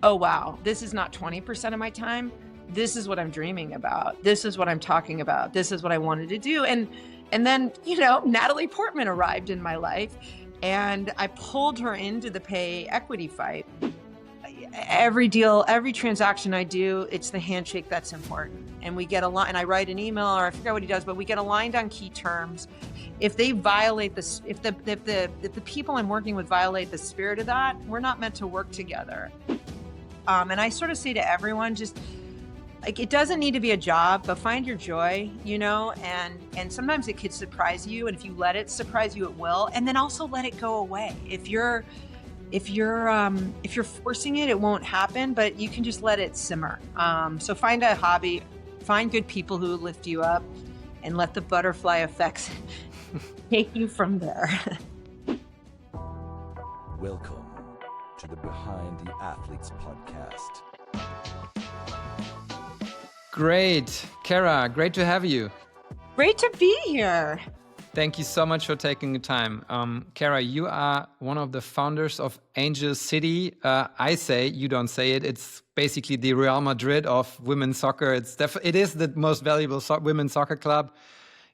oh, wow, this is not 20% of my time. This is what I'm dreaming about. This is what I'm talking about. This is what I wanted to do. And then, Natalie Portman arrived in my life and I pulled her into the pay equity fight. Every deal, every transaction I do, it's the handshake that's important. And we get aligned, and I write an email, or I forget what he does, but we get aligned on key terms. If they violate this, if the people I'm working with violate the spirit of that, we're not meant to work together. And I sort of say to everyone, just like, it doesn't need to be a job, but find your joy, and sometimes it could surprise you. And if you let it surprise you, it will. And then also let it go away. If you're forcing it, it won't happen, but you can just let it simmer. So find a hobby, find good people who lift you up, and let the butterfly effects take you from there. Welcome to the Behind the Athletes podcast. Great. Kara, great to have you. Great to be here. Thank you so much for taking the time. Kara, you are one of the founders of Angel City. I say, you don't say it. It's basically the Real Madrid of women's soccer. It is the most valuable women's soccer club.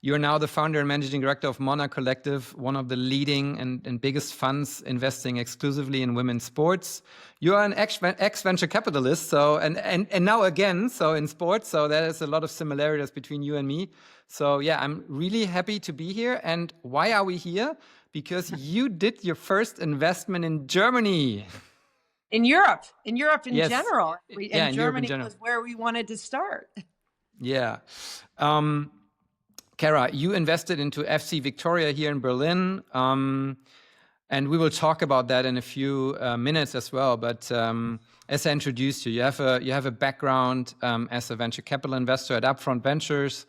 You are now the founder and managing director of Monarch Collective, one of the leading and biggest funds investing exclusively in women's sports. You are an ex-venture capitalist, and now again, so in sports. So there is a lot of similarities between you and me. So yeah, I'm really happy to be here. And why are we here? Because you did your first investment in Germany. In Europe in Yes. general. Yeah, in Europe in Germany general. was where we wanted to start. Yeah. Kara, you invested into FC Viktoria here in Berlin, and we will talk about that in a few minutes as well. But as I introduced you, you have a background as a venture capital investor at Upfront Ventures.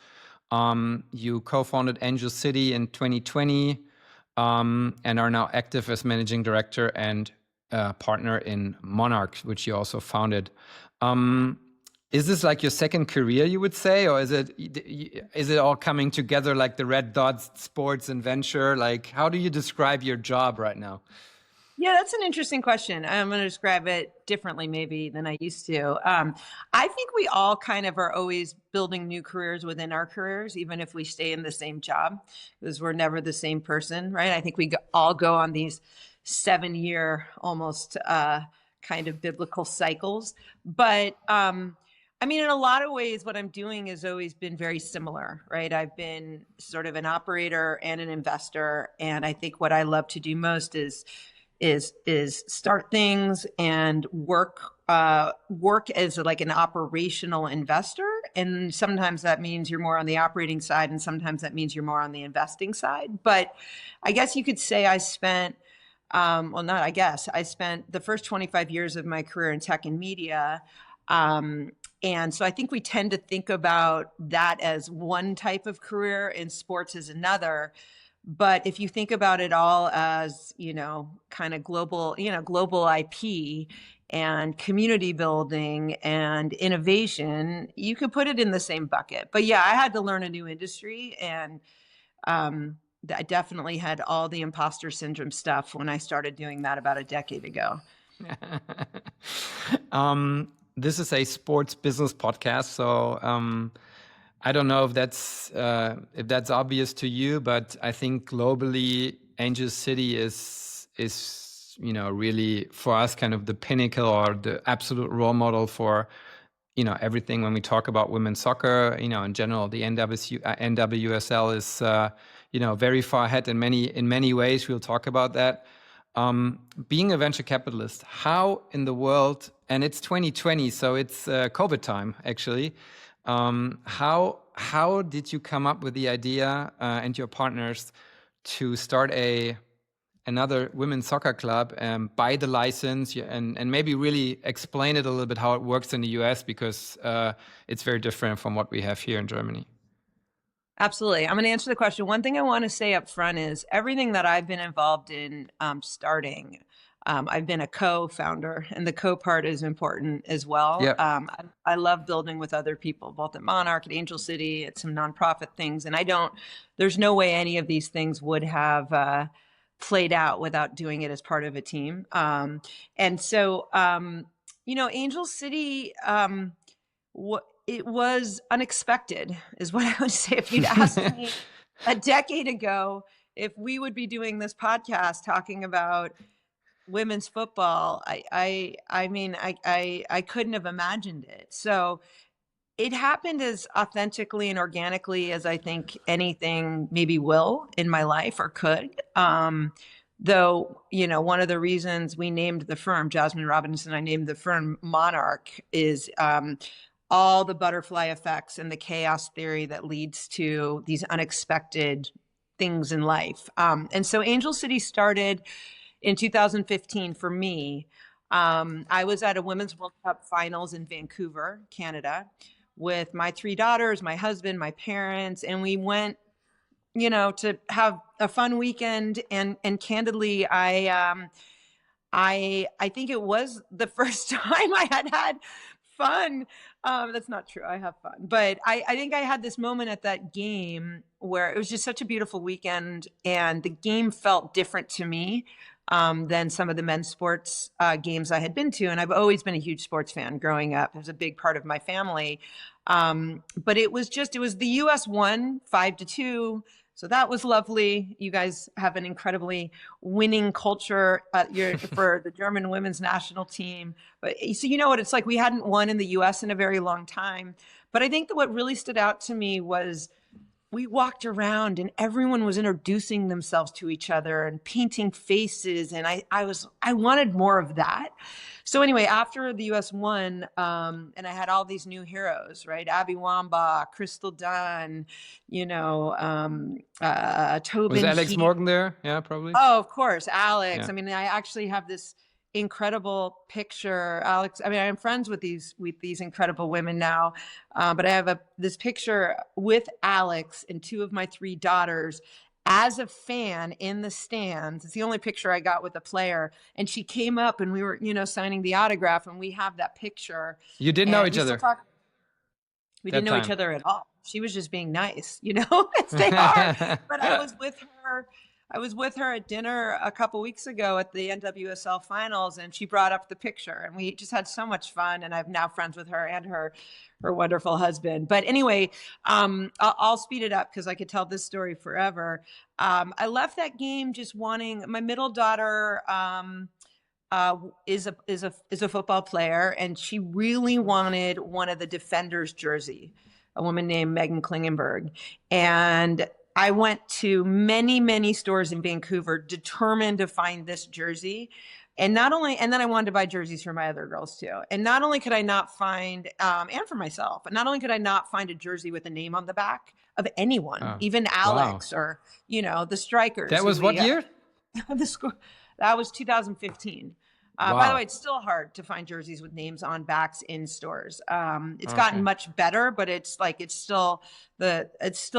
You co-founded Angel City in 2020 and are now active as managing director and partner in Monarch, which you also founded. Is this like your second career, you would say, or is it all coming together like the red dots, sports and venture? Like, how do you describe your job right now? Yeah, that's an interesting question. I'm going to describe it differently maybe than I used to. I think we all kind of are always building new careers within our careers, even if we stay in the same job, because we're never the same person, right? I think we all go on these 7-year almost kind of biblical cycles. But I mean, in a lot of ways, what I'm doing has always been very similar, right? I've been sort of an operator and an investor. And I think what I love to do most is start things and work as like an operational investor. And sometimes that means you're more on the operating side, and sometimes that means you're more on the investing side. But I guess you could say I spent I spent the first 25 years of my career in tech and media. And so I think we tend to think about that as one type of career, and sports as another. But if you think about it all as, kind of global IP and community building and innovation, you could put it in the same bucket. But yeah, I had to learn a new industry, and I definitely had all the imposter syndrome stuff when I started doing that about a decade ago. This is a sports business podcast, so I don't know if that's obvious to you, but I think globally, Angel City is really for us kind of the pinnacle or the absolute role model for everything when we talk about women's soccer. In general, the NWSL is very far ahead in many ways. We'll talk about that. Being a venture capitalist, how in the world, and it's 2020, so it's COVID time actually. How did you come up with the idea and your partners to start another women's soccer club, buy the license, and maybe really explain it a little bit how it works in the US, because it's very different from what we have here in Germany? Absolutely. I'm going to answer the question. One thing I want to say up front is everything that I've been involved in starting, I've been a co-founder, and the co-part is important as well. Yep. I love building with other people, both at Monarch, at Angel City, at some nonprofit things. And there's no way any of these things would have played out without doing it as part of a team. And so Angel City, it was unexpected, is what I would say. If you'd asked me a decade ago if we would be doing this podcast talking about women's football, I couldn't have imagined it. So it happened as authentically and organically as I think anything maybe will in my life or could. Though, one of the reasons we named the firm, Jasmine Robinson, I named the firm Monarch, is all the butterfly effects and the chaos theory that leads to these unexpected things in life. And so Angel City started in 2015 for me. I was at a Women's World Cup finals in Vancouver, Canada, with my 3 daughters, my husband, my parents, and we went, to have a fun weekend. And candidly, I think it was the first time I had fun. That's not true. I have fun, but I think I had this moment at that game where it was just such a beautiful weekend, and the game felt different to me than some of the men's sports games I had been to. And I've always been a huge sports fan growing up. It was a big part of my family. But it was the US won 5-2. So that was lovely. You guys have an incredibly winning culture for the German women's national team. But so you know what it's like. We hadn't won in the US in a very long time. But I think that what really stood out to me was we walked around and everyone was introducing themselves to each other and painting faces. And I wanted more of that. So anyway, after the US won, and I had all these new heroes, right? Abby Wambach, Crystal Dunn, Tobin. Was Alex Morgan there? Yeah, probably. Oh, of course, Alex. Yeah. I mean, I actually have this incredible picture. Alex, I mean, I'm friends with these incredible women now, but I have this picture with Alex and 2 of my 3 daughters as a fan in the stands. It's the only picture I got with a player, and she came up and we were, signing the autograph, and we have that picture. You didn't know each other. We didn't know each other at all. She was just being nice, as they are. But I was with her at dinner a couple weeks ago at the NWSL finals, and she brought up the picture, and we just had so much fun. And I'm now friends with her and her wonderful husband. But anyway, I'll speed it up because I could tell this story forever. I left that game just wanting, my middle daughter is a football player, and she really wanted one of the Defenders jersey, a woman named Megan Klingenberg. And I went to many, many stores in Vancouver, determined to find this jersey. And then I wanted to buy jerseys for my other girls too. And not only could I not find, and for myself, but not only could I not find a jersey with a name on the back of anyone, even Alex or, the Strikers. That was what year? That was 2015. By the way, it's still hard to find jerseys with names on backs in stores. It's gotten much better, but it's still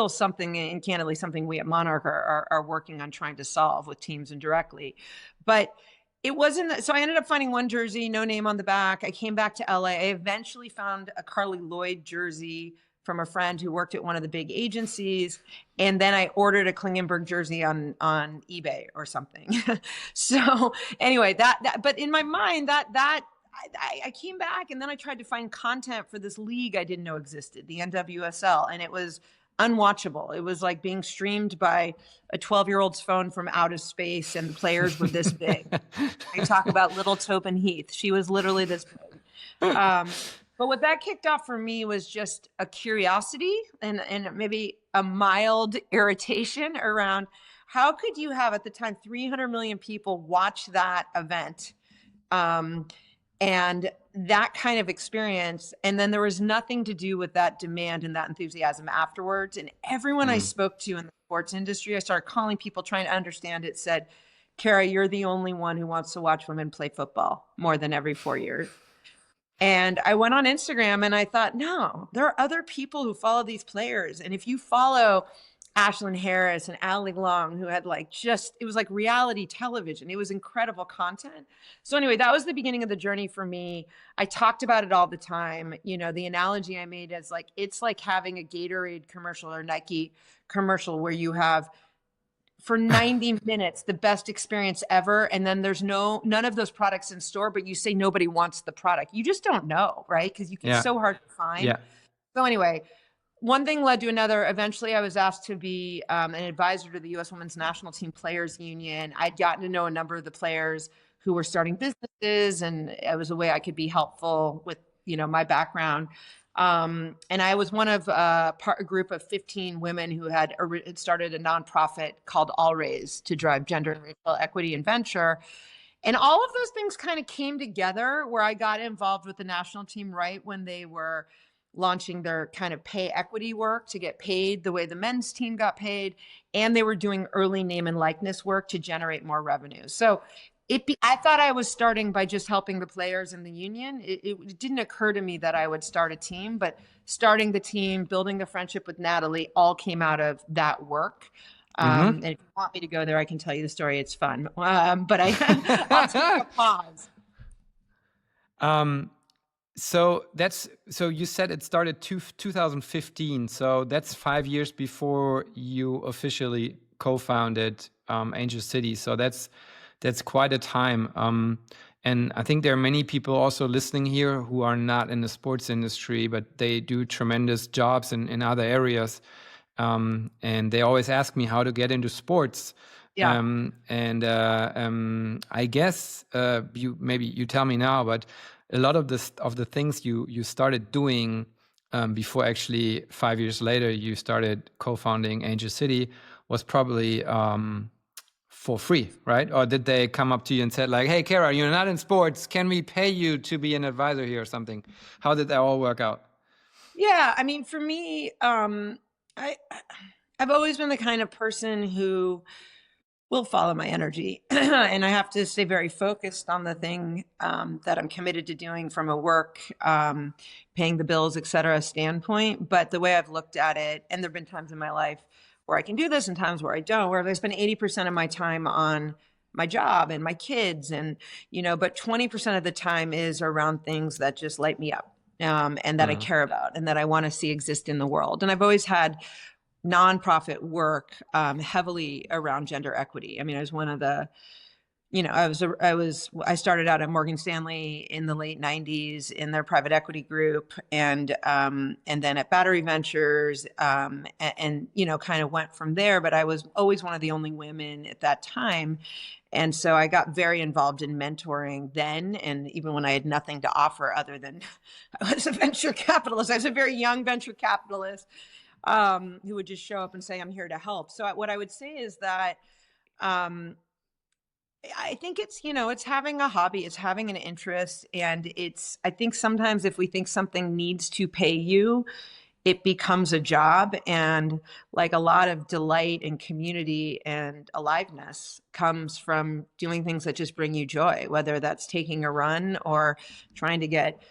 something, and candidly something we at Monarch are working on trying to solve with teams indirectly. But it wasn't, so I ended up finding one jersey, no name on the back. I came back to LA. I eventually found a Carly Lloyd jersey from a friend who worked at one of the big agencies. And then I ordered a Klingenberg jersey on eBay or something. So anyway, but in my mind, I came back, and then I tried to find content for this league I didn't know existed, the NWSL, and it was unwatchable. It was like being streamed by a 12-year-old's phone from outer space, and the players were this big. I talk about little Tobin Heath. She was literally this big. But what that kicked off for me was just a curiosity and maybe a mild irritation around how could you have, at the time, 300 million people watch that event, and that kind of experience. And then there was nothing to do with that demand and that enthusiasm afterwards. And everyone I spoke to in the sports industry, I started calling people trying to understand it, said, Kara, you're the only one who wants to watch women play football more than every 4 years. And I went on Instagram and I thought, no, there are other people who follow these players. And if you follow Ashlyn Harris and Allie Long, who had it was like reality television. It was incredible content. So anyway, that was the beginning of the journey for me. I talked about it all the time. The analogy I made is it's like having a Gatorade commercial or Nike commercial where you have for 90 minutes, the best experience ever. And then there's none of those products in store, but you say nobody wants the product. You just don't know, right? Because it's Yeah. so hard to find. Yeah. So anyway, one thing led to another. Eventually, I was asked to be an advisor to the U.S. Women's National Team Players Union. I'd gotten to know a number of the players who were starting businesses, and it was a way I could be helpful with, my background. And I was one of a group of 15 women who had started a nonprofit called All Raise to drive gender and racial equity and venture. And all of those things kind of came together where I got involved with the national team right when they were launching their kind of pay equity work to get paid the way the men's team got paid. And they were doing early name and likeness work to generate more revenue. So I thought I was starting by just helping the players in the union. It didn't occur to me that I would start a team, but starting the team, building the friendship with Natalie, all came out of that work. And if you want me to go there, I can tell you the story. It's fun. But I'll take a pause. So you said it started 2015. So that's 5 years before you officially co-founded Angel City. So that's quite a time. And I think there are many people also listening here who are not in the sports industry, but they do tremendous jobs in other areas. And they always ask me how to get into sports. Yeah. I guess you tell me now, but a lot of the things you started doing before actually 5 years later you started co-founding Angel City was probably for free, right? Or did they come up to you and said like, "Hey, Kara, you're not in sports. Can we pay you to be an advisor here or something?" How did that all work out? Yeah, I mean, for me, I've always been the kind of person who will follow my energy. And I have to stay very focused on the thing that I'm committed to doing from a work, paying the bills, et cetera, standpoint. But the way I've looked at it, and there've been times in my life where I can do this and times where I don't, where I spend 80% of my time on my job and my kids and, but 20% of the time is around things that just light me up and that I care about and that I want to see exist in the world. And I've always had nonprofit work heavily around gender equity. I mean, I was one of the, I started out at Morgan Stanley in the late 90s in their private equity group and then at Battery Ventures and kind of went from there, but I was always one of the only women at that time. And so I got very involved in mentoring then. And even when I had nothing to offer other than I was a venture capitalist, I was a very young venture capitalist who would just show up and say, "I'm here to help." So what I would say is that I think it's, it's having a hobby, it's having an interest. And I think sometimes if we think something needs to pay you, it becomes a job. And like a lot of delight and community and aliveness comes from doing things that just bring you joy, whether that's taking a run or trying to get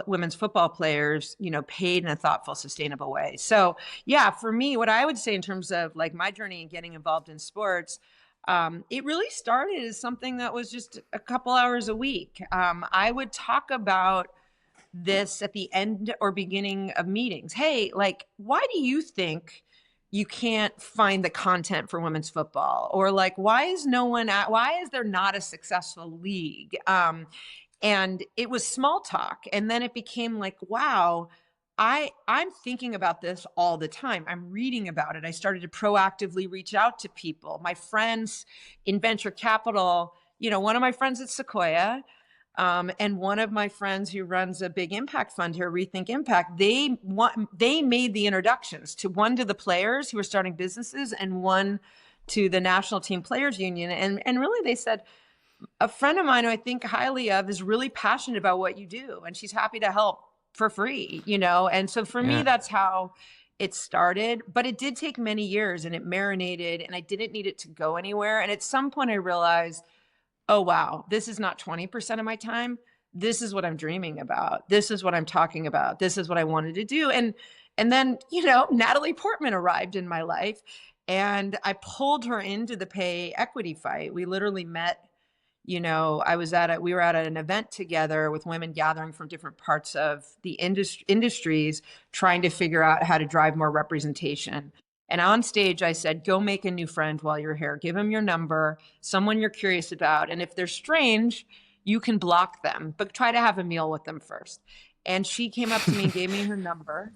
women's football players, paid in a thoughtful, sustainable way. So yeah, for me, what I would say in terms of like my journey and getting involved in sports, it really started as something that was just a couple hours a week. I would talk about this at the end or beginning of meetings. Hey, like, why do you think you can't find the content for women's football? Or like, why is there not a successful league? And it was small talk. And then it became like, wow, I'm thinking about this all the time. I'm reading about it. I started to proactively reach out to people. My friends in venture capital, one of my friends at Sequoia, and one of my friends who runs a big impact fund here, Rethink Impact, they made the introductions to the players who were starting businesses and one to the National Team Players Union. And really they said, a friend of mine who I think highly of is really passionate about what you do, and she's happy to help for free, And so for me, that's how it started. But it did take many years and it marinated and I didn't need it to go anywhere. And at some point I realized, oh, wow, this is not 20% of my time. This is what I'm dreaming about. This is what I'm talking about. This is what I wanted to do. And then, Natalie Portman arrived in my life and I pulled her into the pay equity fight. We literally met. We were at an event together with women gathering from different parts of the industries, trying to figure out how to drive more representation. And on stage, I said, go make a new friend while you're here. Give them your number, someone you're curious about. And if they're strange, you can block them, but try to have a meal with them first. And she came up to me and gave me her number.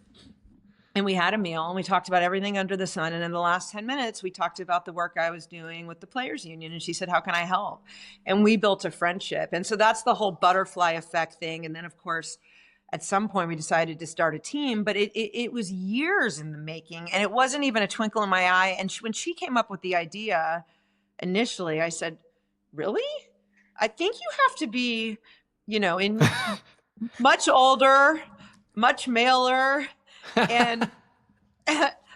And we had a meal and we talked about everything under the sun. And in the last 10 minutes, we talked about the work I was doing with the players union. And she said, how can I help? And we built a friendship. And so that's the whole butterfly effect thing. And then, of course, at some point we decided to start a team, but it was years in the making. And it wasn't even a twinkle in my eye. And when she came up with the idea initially, I said, really? I think you have to be, in much older, much maler, and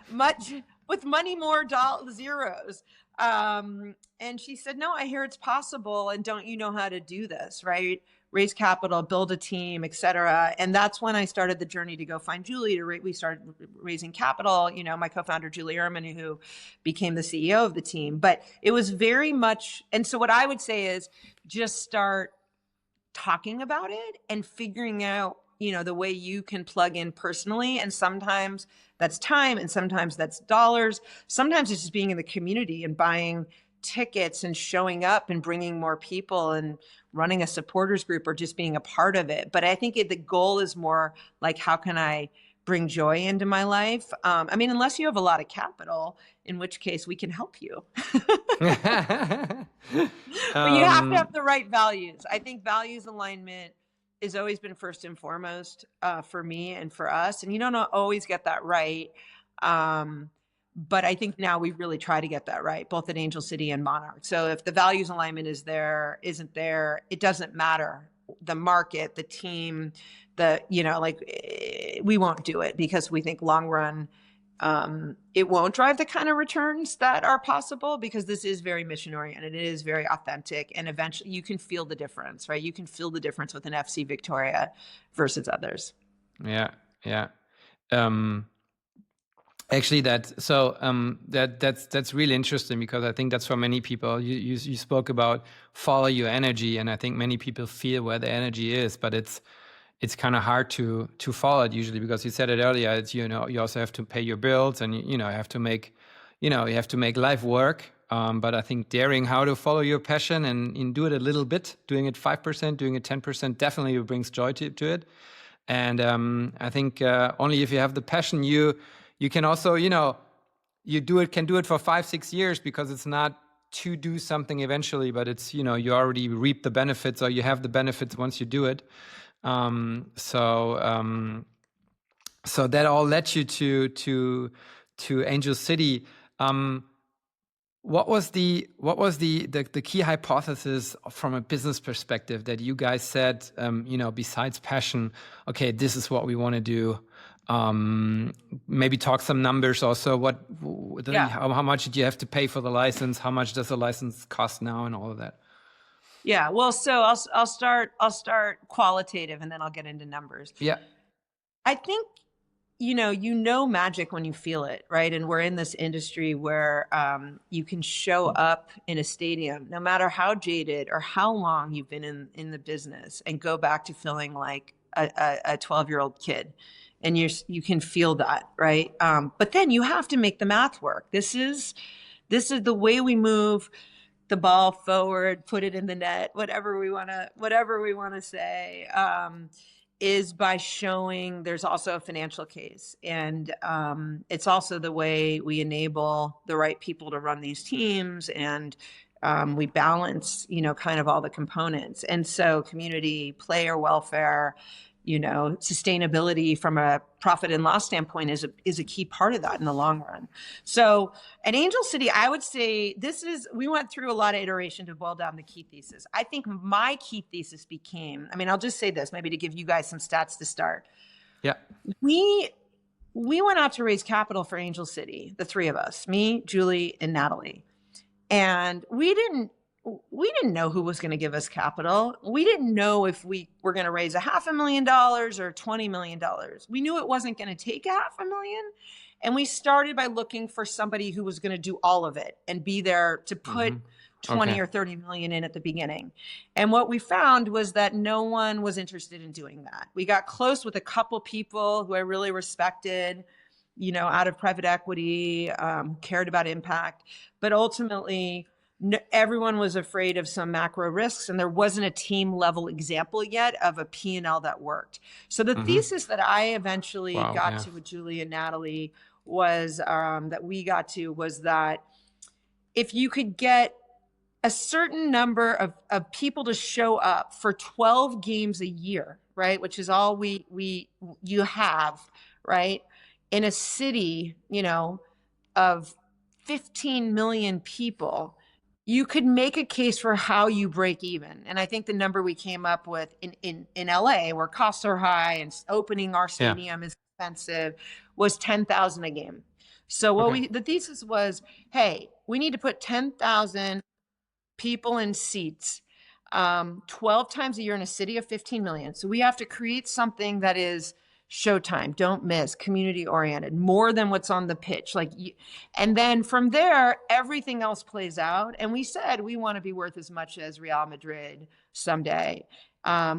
much with money, more zeros. And she said, no, I hear it's possible. And don't you know how to do this, right? Raise capital, build a team, et cetera. And that's when I started the journey to go find Julie. We started raising capital, my co-founder, Julie Ehrman, who became the CEO of the team. But it was very much, and so what I would say is just start talking about it and figuring out, the way you can plug in personally. And sometimes that's time and sometimes that's dollars. Sometimes it's just being in the community and buying tickets and showing up and bringing more people and running a supporters group or just being a part of it. But I think the goal is more like, how can I bring joy into my life? Unless you have a lot of capital, in which case we can help you. But you have to have the right values. I think values alignment has always been first and foremost for me and for us. And you don't always get that right. But I think now we really try to get that right, both at Angel City and Monarch. So if the values alignment isn't there, it doesn't matter. The market, the team, we won't do it because we think long run, it won't drive the kind of returns that are possible because this is very mission oriented. It is very authentic. And eventually you can feel the difference, right? You can feel the difference with an FC Viktoria versus others. Yeah. Yeah. Actually, that's really interesting because I think that's for many people. You spoke about follow your energy, and I think many people feel where the energy is, but it's kind of hard to follow it usually because you said it earlier. It's you also have to pay your bills, and you have to make life work. But I think daring how to follow your passion and do it a little bit, doing it 5%, doing it 10%, definitely brings joy to it. And I think only if you have the passion, you can also, can do it for 5-6 years because it's not to do something eventually, but it's, you already reap the benefits or you have the benefits once you do it. So that all led you to Angel City. What was the key hypothesis from a business perspective that you guys said, besides passion, okay, this is what we want to do? Maybe talk some numbers also. How much did you have to pay for the license? How much does the license cost now, and all of that? Yeah, well, so I'll start qualitative, and then I'll get into numbers. Yeah, I think magic when you feel it, right? And we're in this industry where you can show up in a stadium, no matter how jaded or how long you've been in the business, and go back to feeling like a 12-year-old kid. And you can feel that, right? But then you have to make the math work. This is the way we move the ball forward, put it in the net, whatever we want to say, is by showing there's also a financial case. And it's also the way we enable the right people to run these teams, and we balance, kind of all the components. And so community, player welfare, sustainability from a profit and loss standpoint is a key part of that in the long run. So at Angel City, I would say we went through a lot of iteration to boil down the key thesis. I think my key thesis became, I'll just say this, maybe to give you guys some stats to start. Yeah. We went out to raise capital for Angel City, the three of us, me, Julie, and Natalie. And we didn't know who was going to give us capital. We didn't know if we were going to raise $500,000 or $20 million. We knew it wasn't going to take $500,000. And we started by looking for somebody who was going to do all of it and be there to put 20 or 30 million in at the beginning. And what we found was that no one was interested in doing that. We got close with a couple people who I really respected. out of private equity, cared about impact, but ultimately everyone was afraid of some macro risks, and there wasn't a team level example yet of a P&L that worked. So the thesis that I eventually got to with Julie and Natalie was was that if you could get a certain number of people to show up for 12 games a year, right, which is all you have, right, in a city, of 15 million people, you could make a case for how you break even. And I think the number we came up with in LA, where costs are high and opening our stadium is expensive, was 10,000 a game. So the thesis was, hey, we need to put 10,000 people in seats 12 times a year in a city of 15 million. So we have to create something that is showtime, don't miss, community oriented, more than what's on the pitch. And then from there, everything else plays out. And we said we want to be worth as much as Real Madrid someday.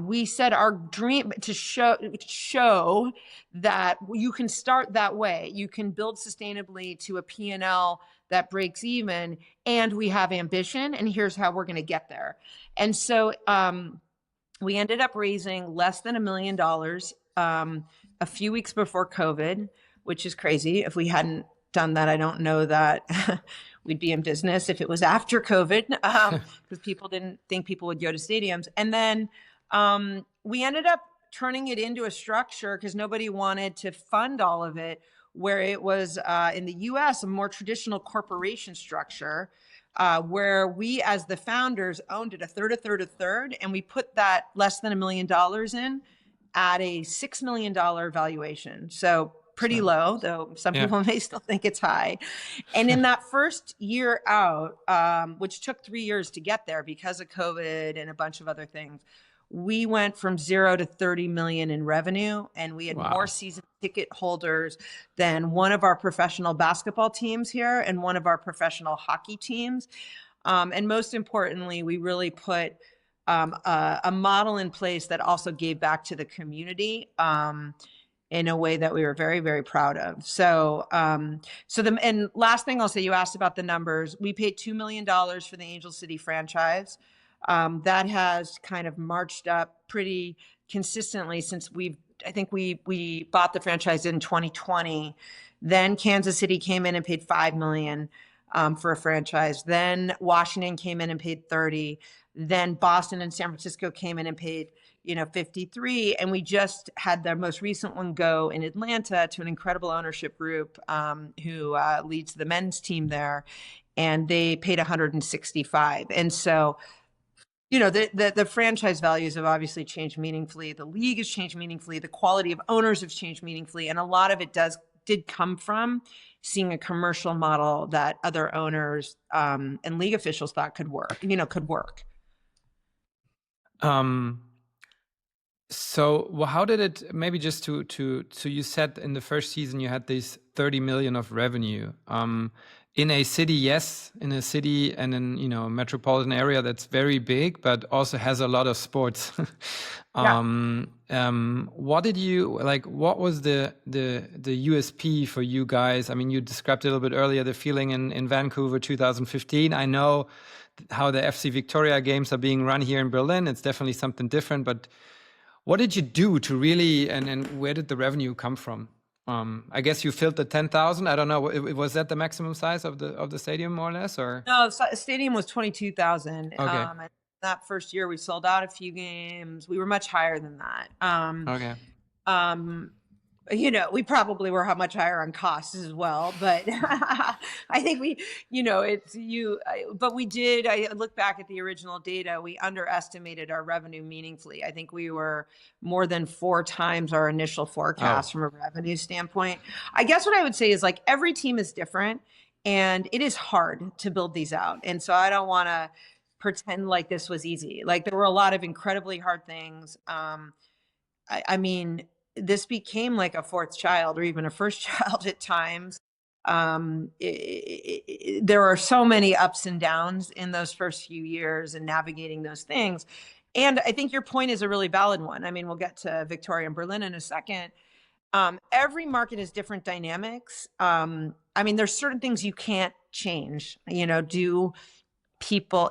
We said our dream to show that you can start that way. You can build sustainably to a P&L that breaks even, and we have ambition, and here's how we're going to get there. And so we ended up raising less than $1 million a few weeks before COVID, which is crazy. If we hadn't done that, I don't know that we'd be in business if it was after COVID, because people didn't think people would go to stadiums. And then we ended up turning it into a structure because nobody wanted to fund all of it, where it was in the US, a more traditional corporation structure, where we as the founders owned it a third, and we put that less than $1 million in at a $6 million valuation. So pretty low, though some people may still think it's high. And in that first year out, which took 3 years to get there because of COVID and a bunch of other things, we went from 0 to 30 million in revenue, and we had more season ticket holders than one of our professional basketball teams here and one of our professional hockey teams. And most importantly, we really put a model in place that also gave back to the community in a way that we were very, very proud of. So, and last thing I'll say, you asked about the numbers. We paid $2 million for the Angel City franchise. That has kind of marched up pretty consistently since I think we bought the franchise in 2020. Then Kansas City came in and paid $5 million for a franchise. Then Washington came in and paid 30. Then Boston and San Francisco came in and paid, 53. And we just had the most recent one go in Atlanta to an incredible ownership group who leads the men's team there. And they paid 165. And so, the franchise values have obviously changed meaningfully. The league has changed meaningfully. The quality of owners have changed meaningfully. And a lot of it did come from seeing a commercial model that other owners and league officials thought could work. So how did it, maybe just to you said in the first season you had these 30 million of revenue in a city, in a city and in a metropolitan area that's very big, but also has a lot of sports. What did you like? What was the USP for you guys? I mean, you described a little bit earlier the feeling in Vancouver 2015. I know how the FC Viktoria games are being run here in Berlin. It's definitely something different, but what did you do to really, and where did the revenue come from? I guess you filled the 10,000. I don't know. Was that the maximum size of the stadium, more or less, or? No, the stadium was 22,000. Okay. And that first year, we sold out a few games. We were much higher than that. Okay. We probably were much higher on costs as well, but I think but we did, I look back at the original data, we underestimated our revenue meaningfully. I think we were more than 4 times our initial forecast from a revenue standpoint. I guess what I would say is every team is different and it is hard to build these out. And so I don't want to pretend like this was easy. There were a lot of incredibly hard things. I mean, this became like a fourth child or even a first child at times. There are so many ups and downs in those first few years and navigating those things. And I think your point is a really valid one. I mean, we'll get to Victoria and Berlin in a second. Every market has different dynamics. I mean, there's certain things you can't change. You know,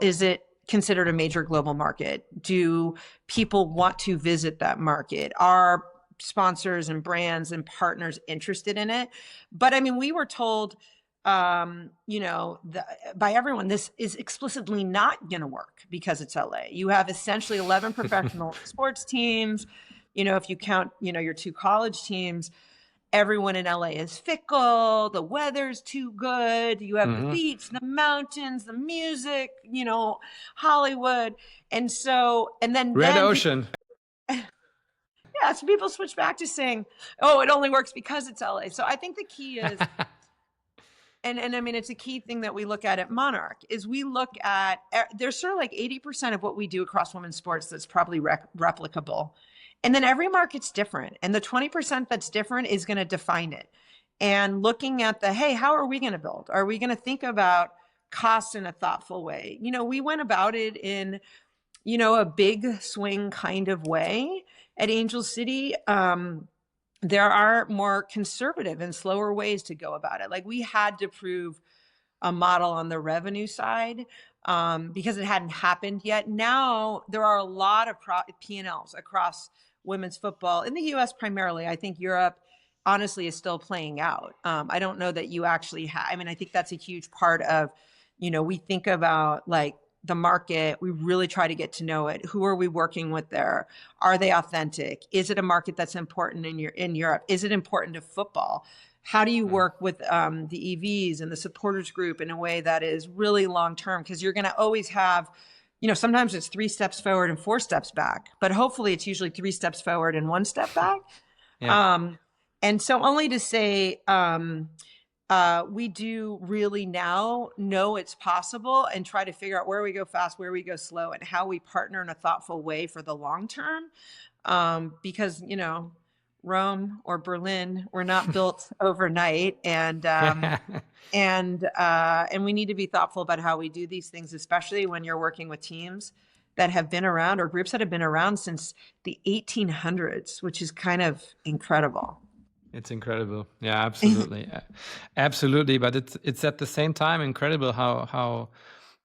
is it considered a major global market? Do people want to visit that market? Are sponsors and brands and partners interested in it? But I mean, we were told, you know, by everyone, this is explicitly not going to work because it's LA. You have essentially 11 professional sports teams. You know, if you count, you know, your 2 college teams, everyone in LA is fickle. The weather's too good. You have the beach, the mountains, the music, you know, Hollywood. And so, and then Red Ocean. Yeah, so people switch back to saying, oh, it only works because it's LA. So I think the key is, and I mean, it's a key thing that we look at Monarch, is we look at, there's sort of like 80% of what we do across women's sports that's probably replicable. And then every market's different. And the 20% that's different is going to define it. And looking at hey, how are we going to build? Are we going to think about costs in a thoughtful way? You know, we went about it in, you know, a big swing kind of way at Angel City. There are more conservative and slower ways to go about it. Like, we had to prove a model on the revenue side because it hadn't happened yet. Now there are a lot of P&Ls across women's football in the US primarily. I think Europe honestly is still playing out. I don't know that you actually I mean, I think that's a huge part of, you know, we think about like the market, we really try to get to know it. Who are we working with there? Are they authentic? Is it a market that's important in Europe? Is it important to football? How do you work with the EVs and the supporters group in a way that is really long-term? Because you're going to always have, you know, sometimes it's 3 steps forward and 4 steps back, but hopefully it's usually 3 steps forward and 1 step back. Yeah. And so only to say, we do really now know it's possible and try to figure out where we go fast, where we go slow, and how we partner in a thoughtful way for the long term. Because, you know, Rome or Berlin were not built overnight, and we need to be thoughtful about how we do these things, especially when you're working with teams that have been around or groups that have been around since the 1800s, which is kind of incredible. It's incredible. Yeah, absolutely. Absolutely. But it's at the same time incredible how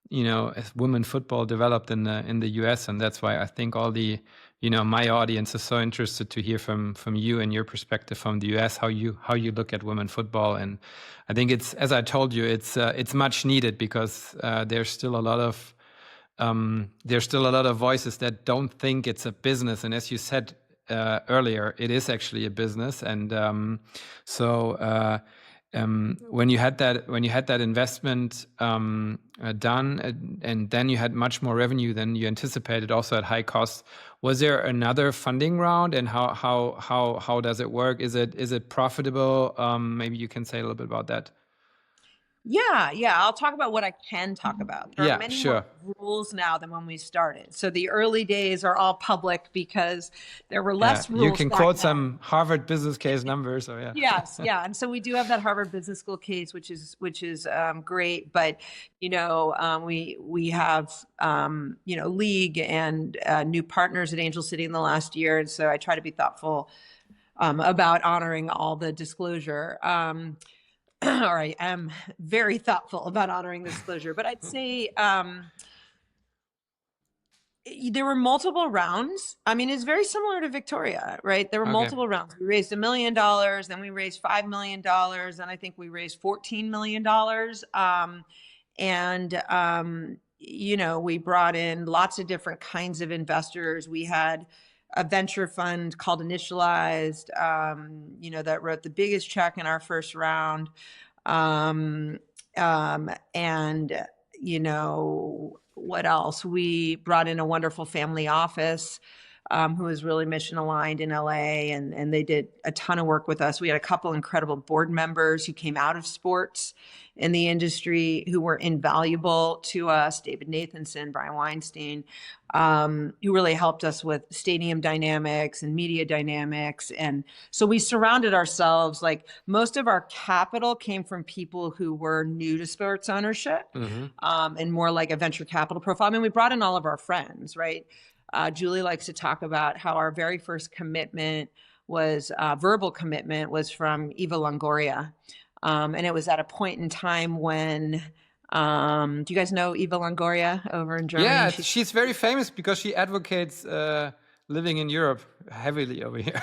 you know, women football developed in the US. And that's why I think all the, you know, my audience is so interested to hear from you and your perspective from the US, how you look at women football. And I think it's, as I told you, it's much needed because there's still a lot of voices that don't think it's a business. And as you said earlier, it is actually a business. And when you had that investment done, and then you had much more revenue than you anticipated, also at high cost, was there another funding round? And how does it work? Is it profitable? Maybe you can say a little bit about that. Yeah. I'll talk about what I can talk about. There are many more rules now than when we started. So the early days are all public because there were less rules. You can quote some Harvard business case numbers. Or Yes. And so we do have that Harvard Business School case, which is great. But you know, we have you know, league and new partners at Angel City in the last year, and so I try to be thoughtful about honoring all the disclosure. Or I am very thoughtful about honoring disclosure, but I'd say there were multiple rounds. I mean, it's very similar to Victoria, right? There were multiple rounds. We raised $1 million, then we raised $5 million, and I think we raised $14 million. You know, we brought in lots of different kinds of investors. We had a venture fund called Initialized, you know, that wrote the biggest check in our first round. And, you know, what else? We brought in a wonderful family office who was really mission aligned in LA, and they did a ton of work with us. We had a couple incredible board members who came out of sports in the industry who were invaluable to us, David Nathanson, Brian Weinstein, who really helped us with stadium dynamics and media dynamics. And so we surrounded ourselves, like most of our capital came from people who were new to sports ownership, and more like a venture capital profile. I mean, we brought in all of our friends, right? Julie likes to talk about how our very first commitment was verbal commitment was from Eva Longoria. And it was at a point in time when, do you guys know Eva Longoria over in Germany? Yeah, she's very famous because she advocates living in Europe heavily over here.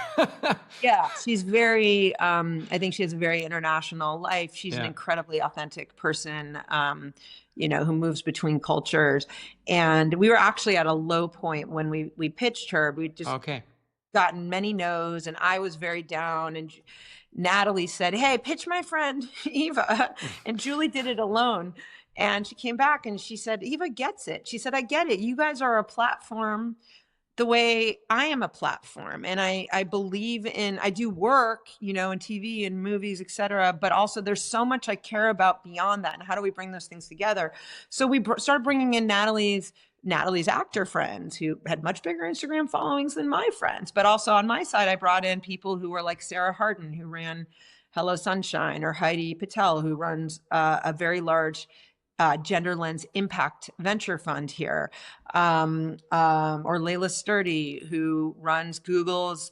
Yeah, she's very, I think she has a very international life. She's an incredibly authentic person, who moves between cultures. And we were actually at a low point when we pitched her. We just gotten many no's, and I was very down. And Natalie said, "Hey, pitch my friend Eva." And Julie did it alone. And she came back and she said, "Eva gets it." She said, "I get it. You guys are a platform the way I am a platform. And I believe in, I do work, in TV and movies, et cetera, but also there's so much I care about beyond that. And how do we bring those things together?" So we started bringing in Natalie's actor friends who had much bigger Instagram followings than my friends. But also on my side, I brought in people who were like Sarah Hardin, who ran Hello Sunshine, or Heidi Patel, who runs a very large Gender Lens Impact Venture Fund here, or Layla Sturdy, who runs Google's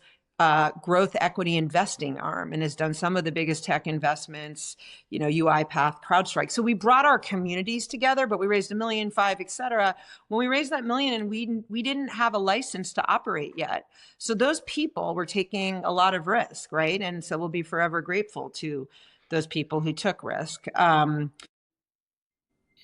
growth equity investing arm and has done some of the biggest tech investments, UiPath, CrowdStrike. So we brought our communities together, but we raised $1.5 million, et cetera. When we raised that million, and we didn't have a license to operate yet. So those people were taking a lot of risk, right? And so we'll be forever grateful to those people who took risk.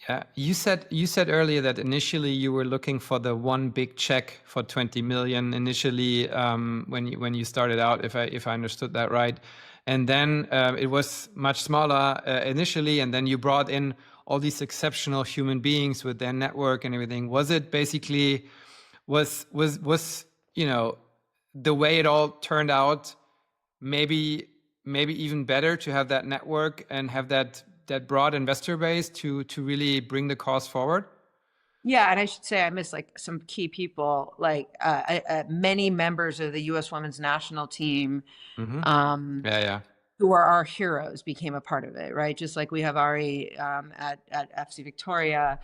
Yeah, you said earlier that initially you were looking for the one big check for 20 million initially when you started out, if I understood that right, and then it was much smaller initially, and then you brought in all these exceptional human beings with their network and everything. Was it basically was the way it all turned out maybe even better to have that network and have that broad investor base to really bring the cause forward? Yeah, and I should say I missed like some key people, like many members of the U.S. Women's National Team, who are our heroes, became a part of it, right? Just like we have Ari at FC Viktoria,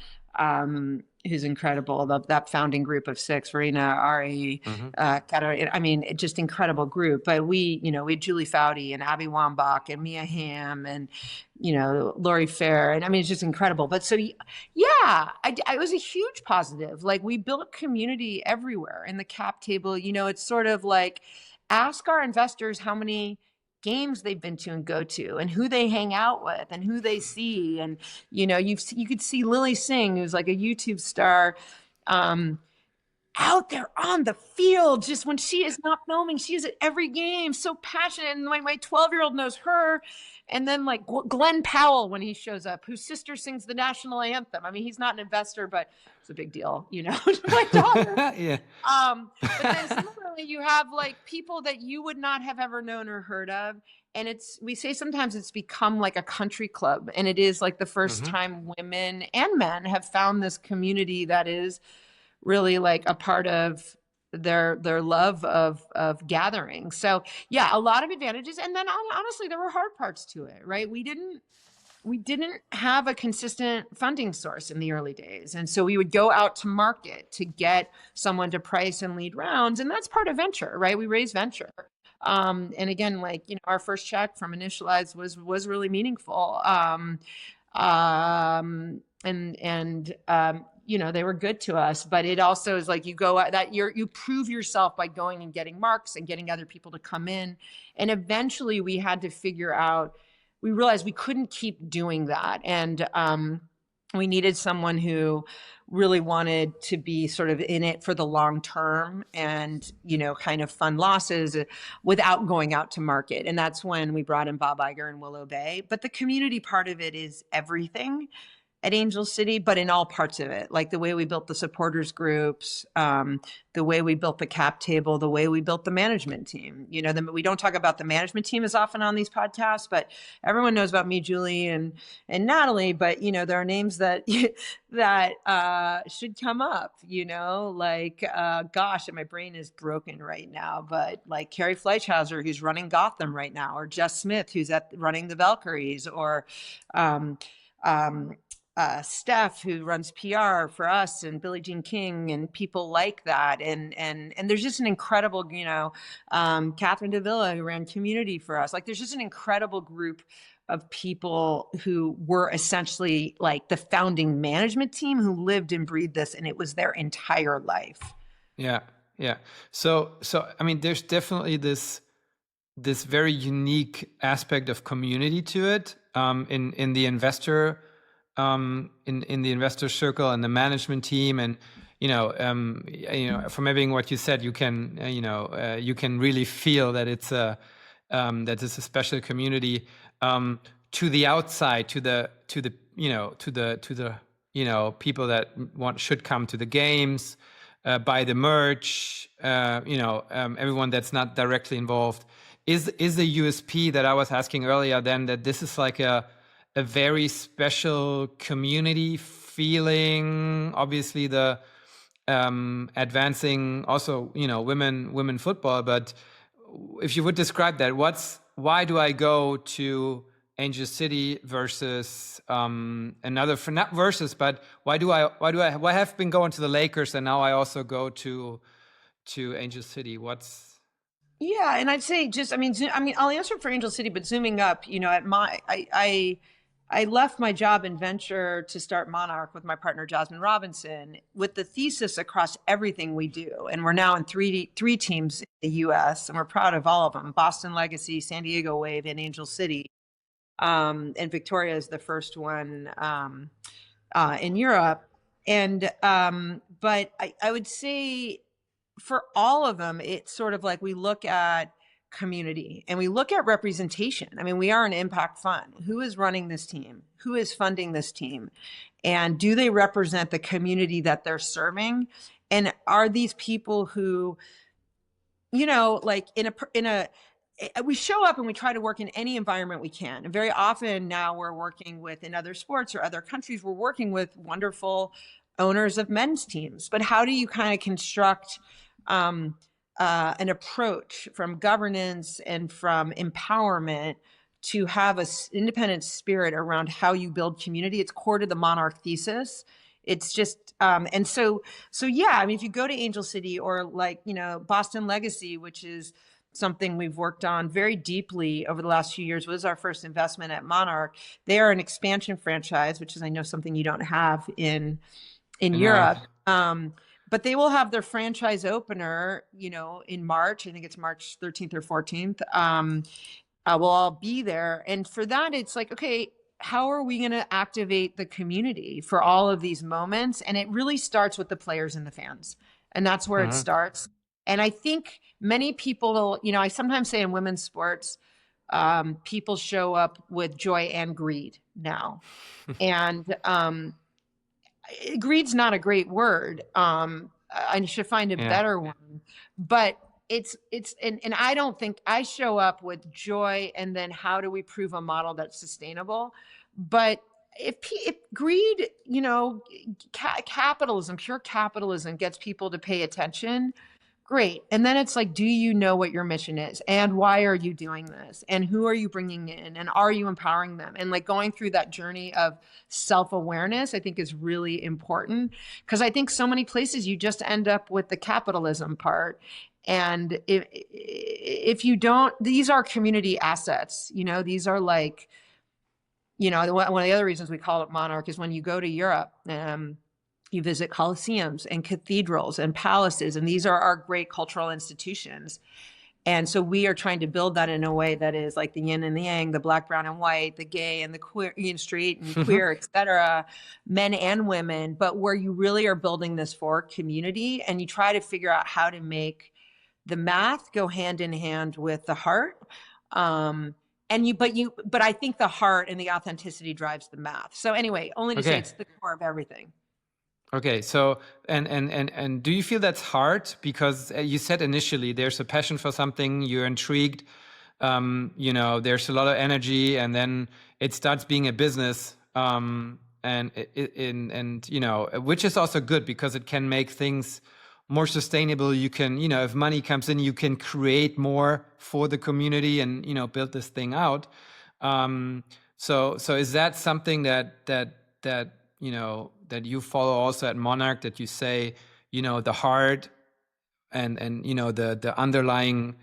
who's incredible. That founding group of 6, Verena, Ari, Katarina, I mean, just incredible group. But we had Julie Foudy and Abby Wambach and Mia Hamm and, Lori Fair. And I mean, it's just incredible. But so, yeah, it was a huge positive. Like, we built community everywhere in the cap table. It's sort of like, ask our investors how many games they've been to and go to, and who they hang out with, and who they see. And you could see Lily Singh, who's like a YouTube star, out there on the field, just when she is not filming, she is at every game, so passionate. And my 12-year-old knows her. And then like Glenn Powell, when he shows up, whose sister sings the national anthem. I mean, he's not an investor, but it's a big deal, to my daughter. Yeah. But then similarly, you have like people that you would not have ever known or heard of. And we say sometimes it's become like a country club. And it is like the first time women and men have found this community that is really like a part of their love of gathering. So yeah, a lot of advantages. And then honestly, there were hard parts to it, right? We didn't have a consistent funding source in the early days. And so we would go out to market to get someone to price and lead rounds. And that's part of venture, right? We raise venture. And again, like, our first check from Initialize was really meaningful. They were good to us, but it also is like you go that you prove yourself by going and getting marks and getting other people to come in. And eventually we had to figure out, we realized we couldn't keep doing that. And we needed someone who really wanted to be sort of in it for the long term and, kind of fund losses without going out to market. And that's when we brought in Bob Iger and Willow Bay. But the community part of it is everything at Angel City, but in all parts of it, like the way we built the supporters groups, the way we built the cap table, the way we built the management team. We don't talk about the management team as often on these podcasts, but everyone knows about me, Julie, and Natalie. But there are names that should come up. Gosh, and my brain is broken right now. But like Carrie Fleischhauser, who's running Gotham right now, or Jess Smith, who's running the Valkyries, or Steph, who runs PR for us, and Billie Jean King, and people like that. And there's just an incredible, Catherine Davila, who ran community for us. Like, there's just an incredible group of people who were essentially like the founding management team, who lived and breathed this, and it was their entire life. Yeah, yeah. So I mean, there's definitely this very unique aspect of community to it, in the investor, in the investor circle and the management team. And from everything what you said, you can you can really feel that it's a special community, to the outside, to the people that should come to the games, buy the merch, everyone that's not directly involved. Is the USP that I was asking earlier then, that this is like a very special community feeling? Obviously the advancing also, women football, but if you would describe that, why do I go to Angel City versus not versus, but why have been going to the Lakers and now I also go to Angel City? Yeah, and I'd say I'll answer for Angel City, but zooming up, I left my job in venture to start Monarch with my partner Jasmine Robinson, with the thesis across everything we do. And we're now in three teams in the US, and we're proud of all of them: Boston Legacy, San Diego Wave, and Angel City. And Victoria is the first one in Europe. And but I would say for all of them, it's sort of like we look at community and we look at representation. I mean, we are an impact fund. Who is running this team? Who is funding this team? And do they represent the community that they're serving? And are these people who, like we show up and we try to work in any environment we can. And very often now we're working with, in other sports or other countries, we're working with wonderful owners of men's teams. But how do you kind of construct an approach from governance and from empowerment to have an independent spirit around how you build community? It's core to the Monarch thesis. It's just, and so yeah, I mean, if you go to Angel City or Boston Legacy, which is something we've worked on very deeply over the last few years, was our first investment at Monarch. They are an expansion franchise, which is, I know, something you don't have in Europe. But they will have their franchise opener, in March. I think it's March 13th or 14th. We'll all be there. And for that, it's like, okay, how are we going to activate the community for all of these moments? And it really starts with the players and the fans. And that's where it starts. And I think many people, I sometimes say in women's sports, people show up with joy and greed now. And greed's not a great word. I should find a better one. But and I don't think I show up with joy and then how do we prove a model that's sustainable? But if greed, capitalism, pure capitalism gets people to pay attention, great. And then it's like, do you know what your mission is? And why are you doing this? And who are you bringing in? And are you empowering them? And like going through that journey of self-awareness, I think is really important, because I think so many places you just end up with the capitalism part. And if you don't, these are community assets, these are like, one of the other reasons we call it Monarch is when you go to Europe, you visit coliseums and cathedrals and palaces, and these are our great cultural institutions. And so we are trying to build that in a way that is like the yin and the yang, the black, brown, and white, the gay and the queer, straight and queer, et cetera, men and women, but where you really are building this for community, and you try to figure out how to make the math go hand in hand with the heart. But I think the heart and the authenticity drives the math. So anyway, only to say it's the core of everything. Okay, so and do you feel that's hard? Because you said initially there's a passion for something, you're intrigued, there's a lot of energy, and then it starts being a business, which is also good because it can make things more sustainable. You can, if money comes in, you can create more for the community and build this thing out. So is that something that that you follow also at Monarch, that you say, the heart and the underlying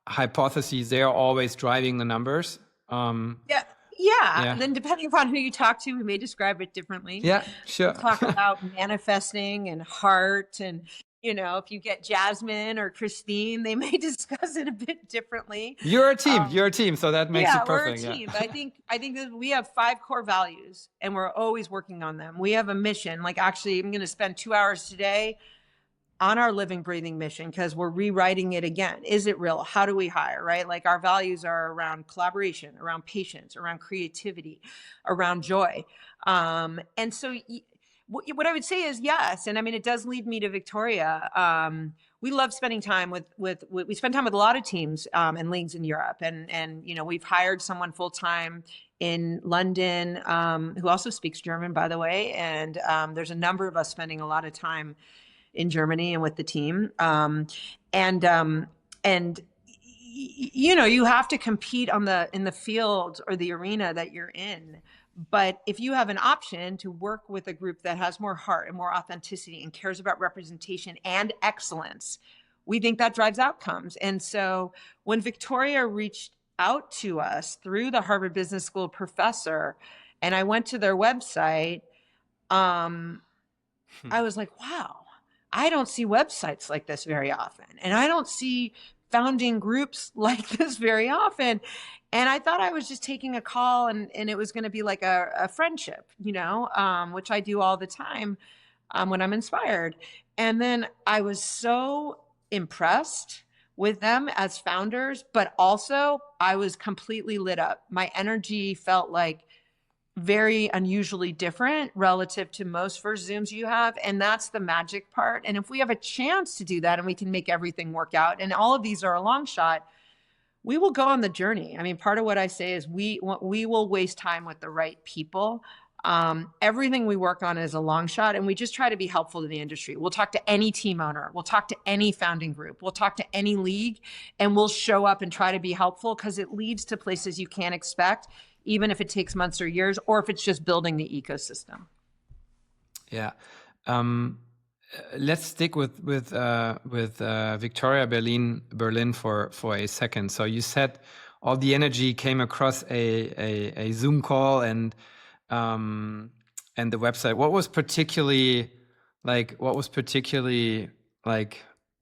hypotheses, they are always driving the numbers. Yeah. Yeah. And then depending upon who you talk to, we may describe it differently. Yeah, sure. We'll talk about manifesting and heart. And, if you get Jasmine or Christine, they may discuss it a bit differently. You're a team. So that makes it perfect. We're a team. But I think that we have 5 core values and we're always working on them. We have a mission. Like, actually, I'm going to spend 2 hours today on our living, breathing mission, because we're rewriting it again. Is it real? How do we hire, right? Like, our values are around collaboration, around patience, around creativity, around joy. And so what I would say is yes. And I mean, it does lead me to Viktoria. We love spending time we spend time with a lot of teams and leagues in Europe. And we've hired someone full-time in London who also speaks German, by the way. And there's a number of us spending a lot of time in Germany and with the team. You have to compete in the field or the arena that you're in. But if you have an option to work with a group that has more heart and more authenticity and cares about representation and excellence, we think that drives outcomes. And so when Viktoria reached out to us through the Harvard Business School professor, and I went to their website, I was like, wow, I don't see websites like this very often. And I don't see founding groups like this very often. And I thought I was just taking a call and it was going to be like a friendship, which I do all the time when I'm inspired. And then I was so impressed with them as founders, but also I was completely lit up. My energy felt like very unusually different relative to most first Zooms you have. And that's the magic part. And if we have a chance to do that and we can make everything work out, and all of these are a long shot, we will go on the journey. I mean, part of what I say is we will waste time with the right people. Everything we work on is a long shot, and we just try to be helpful to the industry. We'll talk to any team owner. We'll talk to any founding group. We'll talk to any league, and we'll show up and try to be helpful, because it leads to places you can't expect, even if it takes months or years, or if it's just building the ecosystem. Yeah. Let's stick with Viktoria Berlin for a second. So you said all the energy came across a Zoom call and the website. What was particularly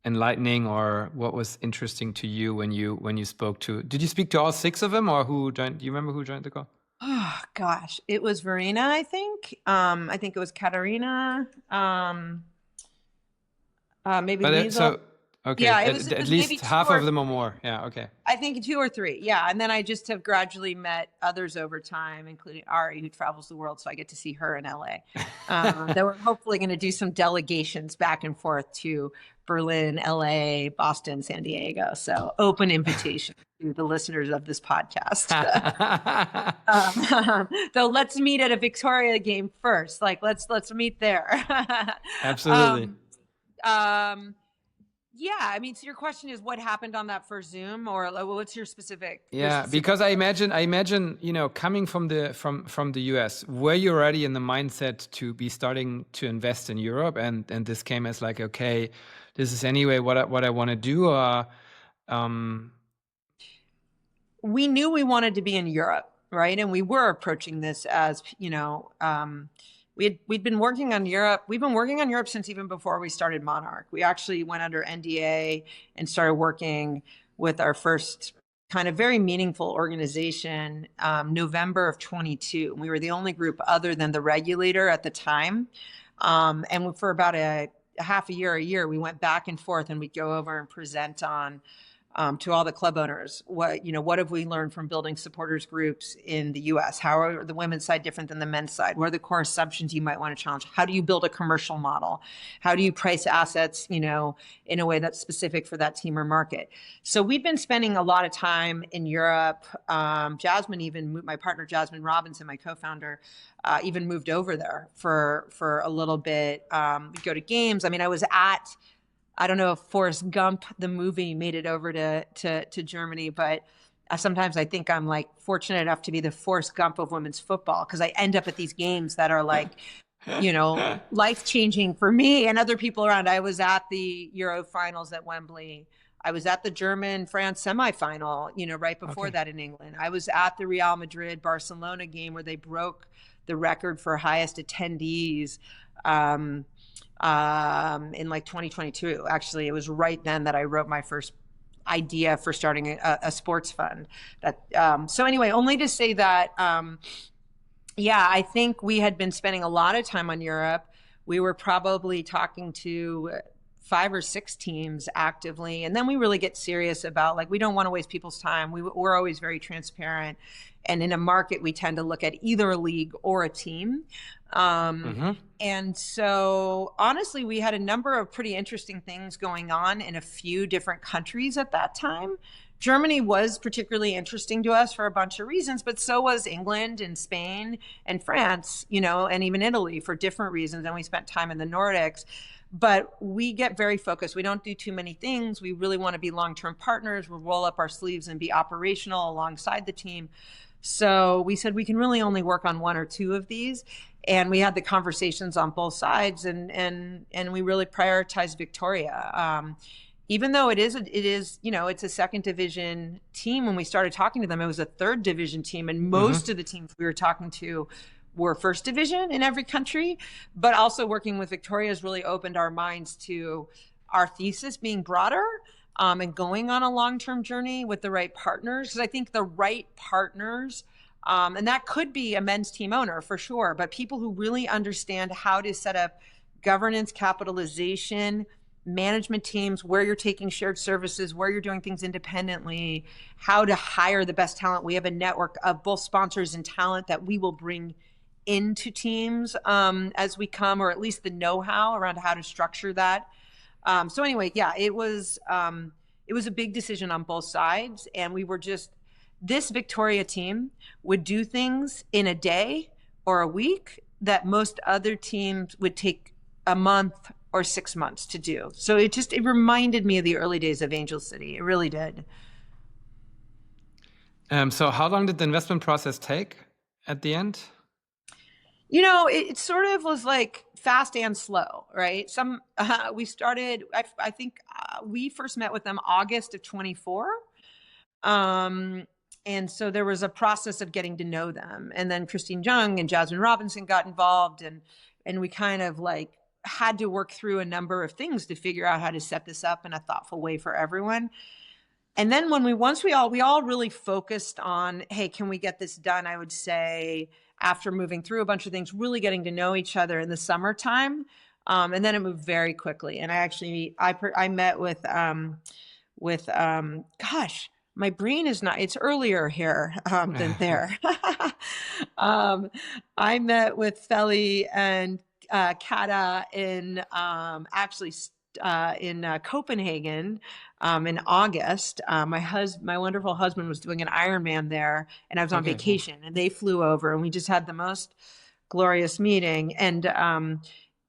enlightening, or what was interesting to you when you spoke to? Did you speak to all 6 of them, or who joined? Do you remember who joined the call? Oh gosh, it was Verena, I think. I think it was Katarina. Maybe Liesl. Okay, yeah, at was least half of them or more. Yeah, okay. I think 2 or 3. Yeah, and then I just have gradually met others over time, including Ari, who travels the world, so I get to see her in LA. That we're hopefully going to do some delegations back and forth to Berlin, LA, Boston, San Diego. So open invitation to the listeners of this podcast. Though let's meet at a Viktoria game first. Like let's meet there. Absolutely. Yeah, I mean, so your question is what happened on that first Zoom, or what's your specific? Yeah, because I imagine, coming from the US, were you already in the mindset to be starting to invest in Europe, and this came as like, okay, this is anyway what I want to do, or we knew we wanted to be in Europe, right? And we were approaching this as, we'd been working on Europe. We've been working on Europe since even before we started Monarch. We actually went under NDA and started working with our first kind of very meaningful organization, November of 22. We were the only group other than the regulator at the time. And for about a half a year, we went back and forth, and we'd go over and present on to all the club owners. What have we learned from building supporters groups in the US? How are the women's side different than the men's side? What are the core assumptions you might want to challenge? How do you build a commercial model? How do you price assets, in a way that's specific for that team or market? So we've been spending a lot of time in Europe. Jasmine, even my partner, Jasmine Robinson, my co-founder, even moved over there for a little bit. We'd go to games. I mean, I don't know if Forrest Gump, the movie, made it over to Germany, but sometimes I think I'm like fortunate enough to be the Forrest Gump of women's football, because I end up at these games that are like life-changing for me and other people around. I was at the Euro finals at Wembley. I was at the German-France semifinal, right before that in England. I was at the Real Madrid-Barcelona game where they broke the record for highest attendees in like 2022. Actually, it was right then that I wrote my first idea for starting a sports fund. So anyway, only to say that, I think we had been spending a lot of time on Europe. We were probably talking to 5 or 6 teams actively. And then we really get serious about, like, we don't want to waste people's time. We're always very transparent. And in a market, we tend to look at either a league or a team. And so honestly, we had a number of pretty interesting things going on in a few different countries at that time. Germany was particularly interesting to us for a bunch of reasons, but so was England and Spain and France, and even Italy for different reasons. And we spent time in the Nordics. But we get very focused. We don't do too many things. We really want to be long-term partners. We'll roll up our sleeves and be operational alongside the team. So we said we can really only work on 1 or 2 of these. And we had the conversations on both sides, and we really prioritized Victoria. Even though it's a second division team, when we started talking to them, it was a third division team. And most of the teams we were talking to were first division in every country, but also working with Victoria has really opened our minds to our thesis being broader, and going on a long-term journey with the right partners. Because I think the right partners, and that could be a men's team owner for sure, but people who really understand how to set up governance, capitalization, management teams, where you're taking shared services, where you're doing things independently, how to hire the best talent. We have a network of both sponsors and talent that we will bring into teams as we come, or at least the know-how around how to structure that. So anyway, it was a big decision on both sides. And we were this Victoria team would do things in a day or a week that most other teams would take a month or 6 months to do. So it reminded me of the early days of Angel City. It really did. So how long did the investment process take at the end? It sort of was like fast and slow, right? We started, I think we first met with them August of 24. And so there was a process of getting to know them. And then Christine Jung and Jasmine Robinson got involved, and we kind of like had to work through a number of things to figure out how to set this up in a thoughtful way for everyone. And then once we all really focused on, hey, can we get this done? I would say after moving through a bunch of things, really getting to know each other in the summertime. And then it moved very quickly. And I met with my brain is not, it's earlier here than there. I met with Feli and Kata in Copenhagen in August. My wonderful husband was doing an Ironman there, and I was on vacation, and they flew over, and we just had the most glorious meeting. And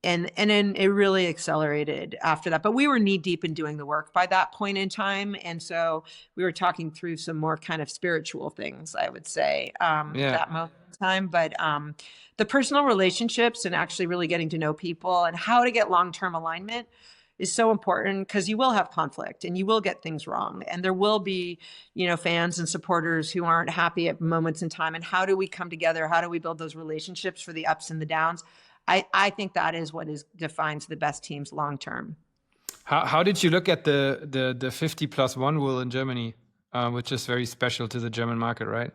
then it really accelerated after that. But we were knee deep in doing the work by that point in time. And so we were talking through some more kind of spiritual things, I would say, that moment in time. But the personal relationships and actually really getting to know people and how to get long-term alignment is so important, because you will have conflict and you will get things wrong. And there will be, fans and supporters who aren't happy at moments in time. And how do we come together? How do we build those relationships for the ups and the downs? I think that is what defines the best teams long term. How did you look at the 50+1 rule in Germany, which is very special to the German market, right?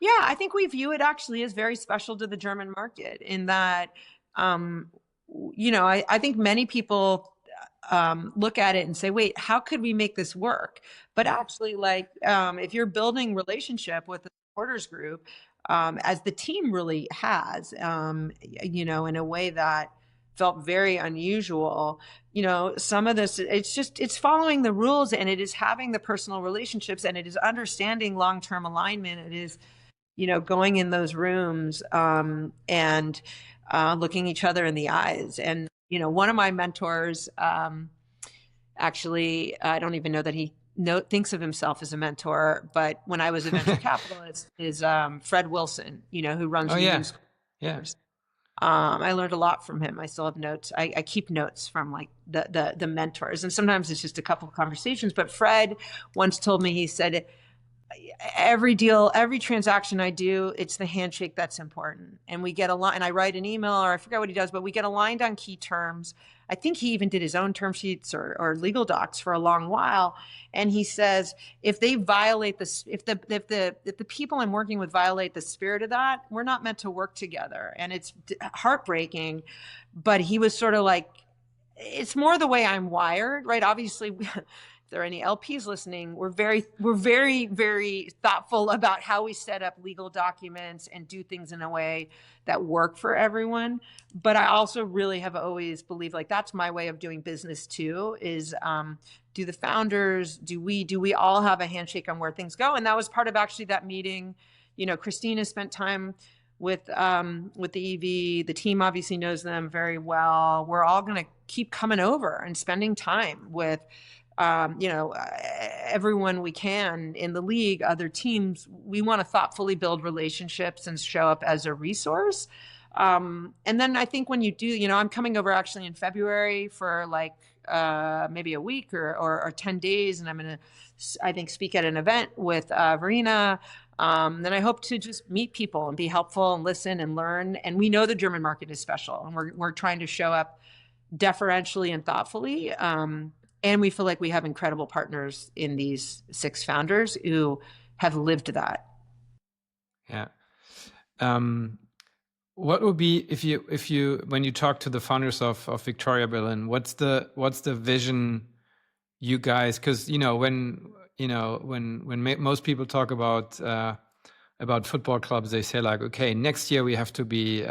Yeah, I think we view it actually as very special to the German market in that, I think many people look at it and say, wait, how could we make this work? But actually, if you're building relationship with the supporters group, as the team really has, in a way that felt very unusual. Some of this, it's following the rules, and it is having the personal relationships, and it is understanding long-term alignment. It is, going in those rooms and looking each other in the eyes. And, one of my mentors, actually, I don't even know that he thinks of himself as a mentor, but when I was a venture capitalist, is Fred Wilson, who runs Union Schools. I learned a lot from him. I still have notes. I keep notes from like the mentors, and sometimes it's just a couple of conversations. But Fred once told me, he said, every deal, every transaction I do, it's the handshake that's important. And we get aligned, and I write an email, or I forget what he does, but we get aligned on key terms. I think he even did his own term sheets or legal docs for a long while. And he says, if they violate this, if the people I'm working with violate the spirit of that, we're not meant to work together. And it's heartbreaking. But he was sort of like, it's more the way I'm wired, right? Obviously, if there are any LPs listening, we're very, very thoughtful about how we set up legal documents and do things in a way that work for everyone. But I also really have always believed, like, that's my way of doing business too, is do the founders, do we all have a handshake on where things go? And that was part of actually that meeting. You know, Christina spent time with the EV. The team obviously knows them very well. We're all going to keep coming over and spending time with everyone we can in the league, other teams. We want to thoughtfully build relationships and show up as a resource. And then I think when you do, I'm coming over actually in February for like maybe a week or 10 days. And I'm going to, I think, speak at an event with Verena. Then I hope to just meet people and be helpful and listen and learn. And we know the German market is special, and we're trying to show up deferentially and thoughtfully. And we feel like we have incredible partners in these 6 founders who have lived that. Yeah. What would be, if you when you talk to the founders of Viktoria Berlin, what's the vision you guys, because when most people talk about football clubs, they say like, okay, next year we have to be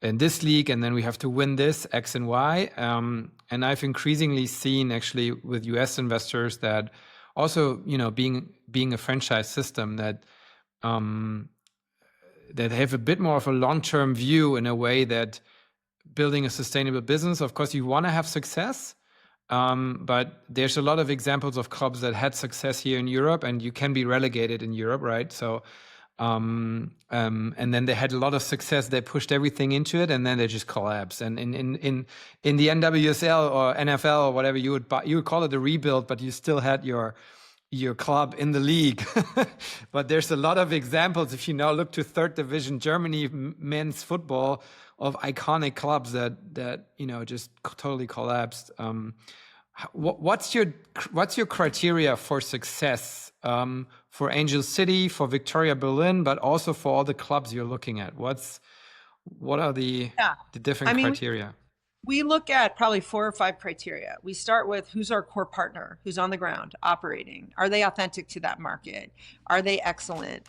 in this league, and then we have to win this X and Y. And I've increasingly seen actually with US investors that also, being a franchise system, that that have a bit more of a long-term view, in a way that building a sustainable business, of course, you want to have success. But there's a lot of examples of clubs that had success here in Europe, and you can be relegated in Europe, right? So, and then they had a lot of success. They pushed everything into it, and then they just collapsed. And in the NWSL or NFL or whatever, you would call it a rebuild, but you still had your club in the league. But there's a lot of examples. If you now look to third division Germany men's football, of iconic clubs that just totally collapsed. What's your criteria for success for Angel City, for Viktoria Berlin, but also for all the clubs you're looking at? What are the different criteria? We look at probably 4 or 5 criteria. We start with, who's our core partner, who's on the ground operating? Are they authentic to that market? Are they excellent?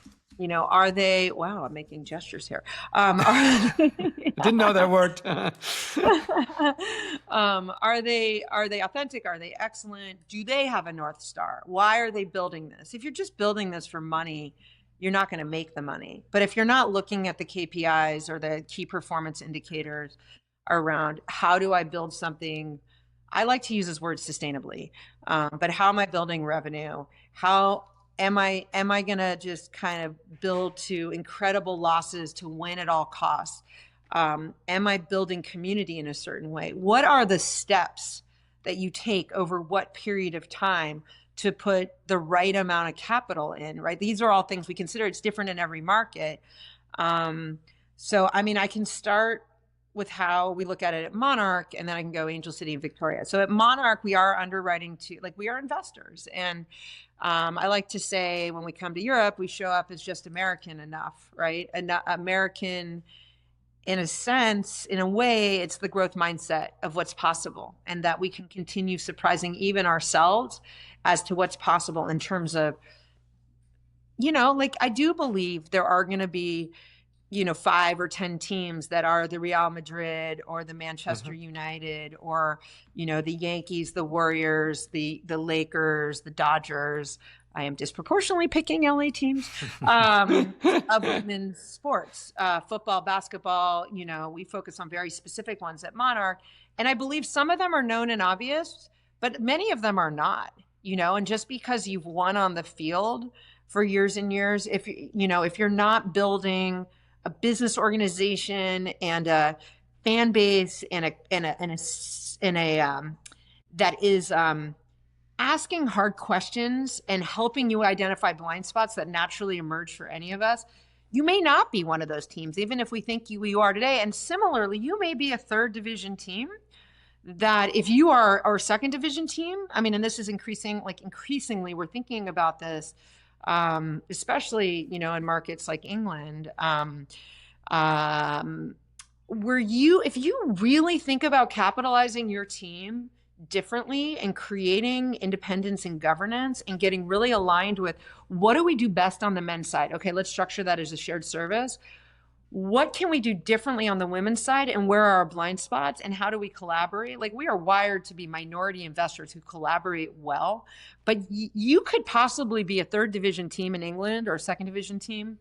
Are they, wow, I'm making gestures here. I didn't know that worked. Are they authentic? Are they excellent? Do they have a North Star? Why are they building this? If you're just building this for money, you're not going to make the money. But if you're not looking at the KPIs or the key performance indicators around, how do I build something? I like to use this word sustainably, but how am I building revenue? How am I going to just kind of build to incredible losses to win at all costs? Am I building community in a certain way? What are the steps that you take over what period of time to put the right amount of capital in, right? These are all things we consider. It's different in every market. So, I can start with how we look at it at Monarch, and then I can go Angel City and Viktoria. So at Monarch, we are underwriting we are investors. And I like to say, when we come to Europe, we show up as just American enough, right? American, in a sense, in a way, it's the growth mindset of what's possible, and that we can continue surprising even ourselves as to what's possible in terms of, I do believe there are going to be 5 or 10 teams that are the Real Madrid or the Manchester United or, the Yankees, the Warriors, the Lakers, the Dodgers. I am disproportionately picking LA teams of women's sports, football, basketball. We focus on very specific ones at Monarch. And I believe some of them are known and obvious, but many of them are not, and just because you've won on the field for years and years, if you're not building a business organization and a fan base and a that is asking hard questions and helping you identify blind spots that naturally emerge for any of us, you may not be one of those teams, even if we think you are today. And similarly, you may be a third division team that if you are our second division team, I mean, and this is increasingly, we're thinking about this, especially, in markets like England, if you really think about capitalizing your team differently and creating independence and governance and getting really aligned with what do we do best on the men's side? Okay, let's structure that as a shared service. What can we do differently on the women's side, and where are our blind spots, and how do we collaborate? Like, we are wired to be minority investors who collaborate well, but you could possibly be a third division team in England or a second division team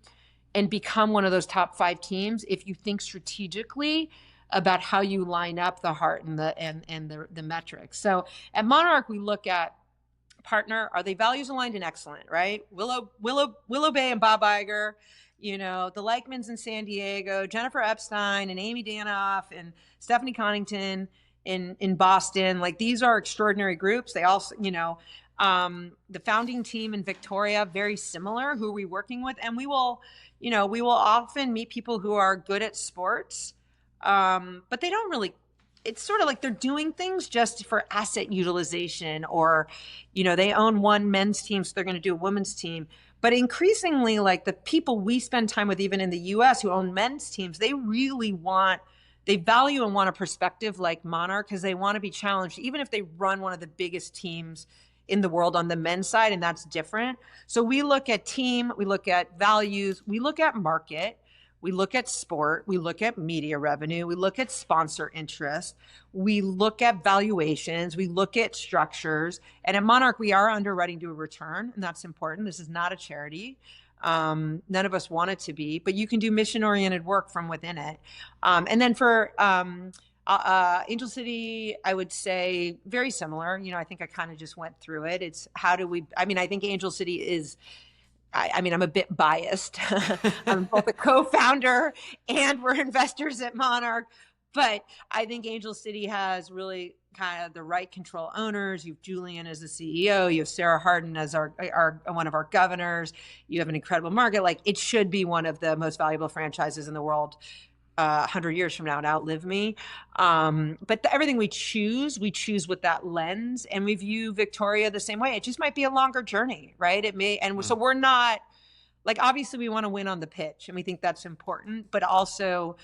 and become one of those top 5 teams if you think strategically about how you line up the heart and the metrics. So at Monarch, we look at partner, are they values aligned and excellent, right? Willow Bay and Bob Iger, the Leichmans in San Diego, Jennifer Epstein and Amy Danoff and Stephanie Connington in Boston. Like, these are extraordinary groups. They also, the founding team in Victoria, very similar. Who are we working with? And we will often meet people who are good at sports, but they don't really, it's sort of like they're doing things just for asset utilization, or, they own one men's team, so they're going to do a women's team. But increasingly, like, the people we spend time with, even in the US, who own men's teams, they value and want a perspective like Monarch, because they want to be challenged, even if they run one of the biggest teams in the world on the men's side, and that's different. So we look at team, we look at values, we look at market, we look at sport, we look at media revenue, we look at sponsor interest, we look at valuations, we look at structures. And at Monarch, we are underwriting to a return, and that's important. This is not a charity. None of us want it to be, but you can do mission-oriented work from within it. And then for Angel City, I would say very similar. I think I kind of just went through it. It's I think Angel City is, I'm a bit biased. I'm both a co-founder and we're investors at Monarch, but I think Angel City has really kind of the right control owners. You have Julian as the CEO. You have Sarah Harden as our one of our governors. You have an incredible market. Like, it should be one of the most valuable franchises in the world 100 years from now, and outlive me. But everything we choose with that lens, and we view Victoria the same way. It just might be a longer journey, right? It may, and so we're not, like, obviously we want to win on the pitch, and we think that's important, but also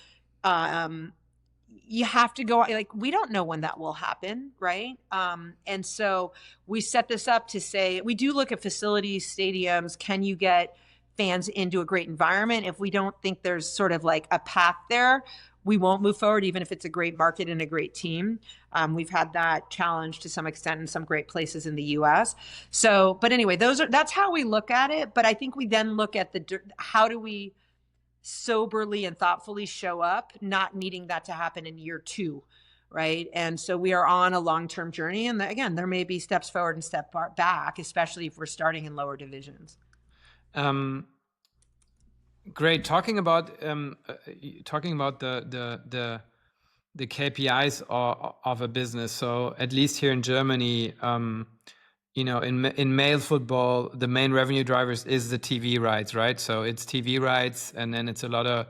you have to go, like, we don't know when that will happen, right? And so we set this up to say, we do look at facilities, stadiums, can you get fans into a great environment? If we don't think there's sort of like a path there, we won't move forward, even if it's a great market and a great team. We've had that challenge to some extent in some great places in the US. So, but anyway, that's how we look at it. But I think we then look at how do we soberly and thoughtfully show up, not needing that to happen in year 2, right? And so we are on a long-term journey. And again, there may be steps forward and steps back, especially if we're starting in lower divisions. Great. Talking about the KPIs of a business. So at least here in Germany, in male football, the main revenue drivers is the TV rights, right? So it's TV rights, and then it's a lot of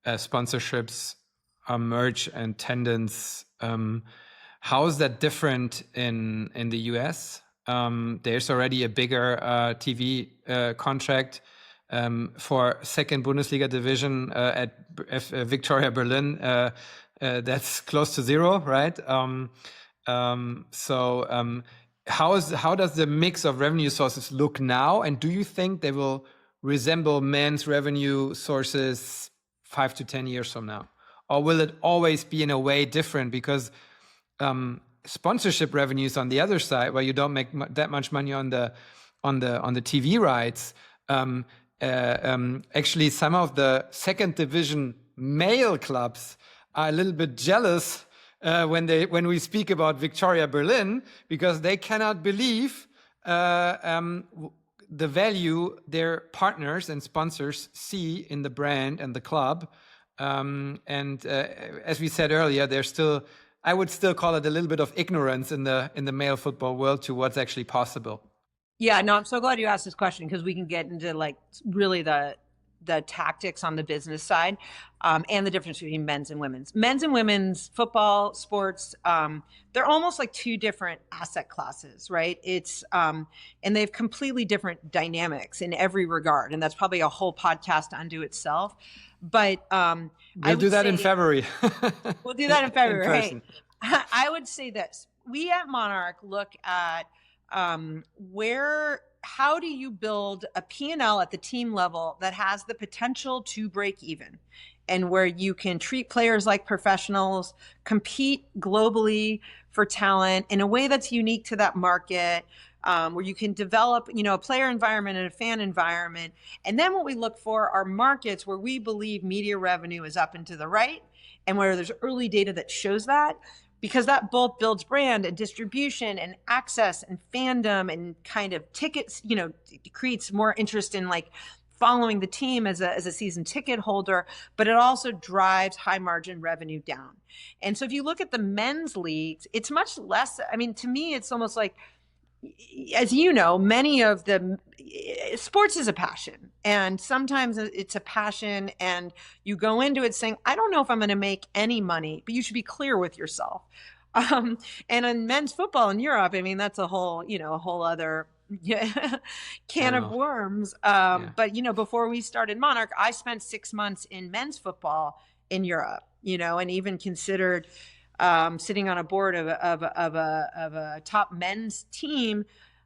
sponsorships, merch, and attendance. How is that different in the US? There's already a bigger TV contract for second Bundesliga division at Viktoria Berlin. That's close to 0, right? How does the mix of revenue sources look now? And do you think they will resemble men's revenue sources 5 to 10 years from now? Or will it always be in a way different? Because sponsorship revenues on the other side, where you don't make that much money on the TV rights, actually some of the second division male clubs are a little bit jealous when we speak about Viktoria Berlin, because they cannot believe the value their partners and sponsors see in the brand and the club. As we said earlier, there's still, I would still call it a little bit of ignorance in the male football world to what's actually possible. Yeah, no, I'm so glad you asked this question because we can get into like really the tactics on the business side, and the difference between men's and women's. Men's and women's football, sports, they're almost like two different asset classes, right? It's and they have completely different dynamics in every regard, and that's probably a whole podcast unto itself. But we'll do that in February. We'll do that in February. In person. Hey, I would say this: we at Monarch look at how do you build a P&L at the team level that has the potential to break even, and where you can treat players like professionals, compete globally for talent in a way that's unique to that market, where you can develop, a player environment and a fan environment. And then what we look for are markets where we believe media revenue is up and to the right, and where there's early data that shows that, because that both builds brand and distribution and access and fandom and kind of tickets, it creates more interest in like following the team as a season ticket holder, but it also drives high margin revenue down. And so if you look at the men's leagues, it's much less, to me, it's almost like, as you know, many of the sports is a passion, and sometimes it's a passion and you go into it saying, I don't know if I'm going to make any money, but you should be clear with yourself. And in men's football in Europe, that's a whole other can of worms. But, before we started Monarch, I spent 6 months in men's football in Europe, and even considered sitting on a board of a top men's team,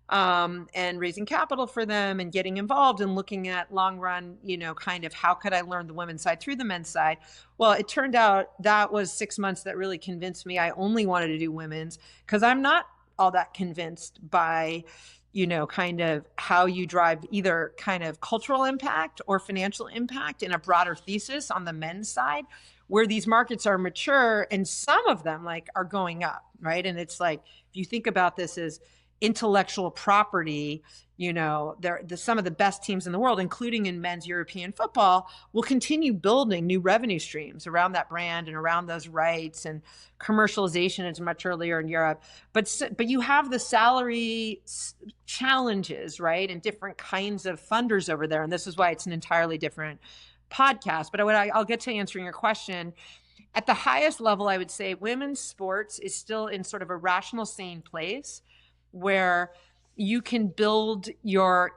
and raising capital for them and getting involved and looking at long run, kind of how could I learn the women's side through the men's side? Well, it turned out that was 6 months that really convinced me I only wanted to do women's, because I'm not all that convinced by, kind of how you drive either kind of cultural impact or financial impact in a broader thesis on the men's side, where these markets are mature and some of them like are going up, right? And it's like, if you think about this as intellectual property, some of the best teams in the world, including in men's European football, will continue building new revenue streams around that brand and around those rights, and commercialization is much earlier in Europe. But you have the salary challenges, right? And different kinds of funders over there. And this is why it's an entirely different podcast. But I'll get to answering your question. At the highest level, I would say women's sports is still in sort of a rational, sane place where you can build your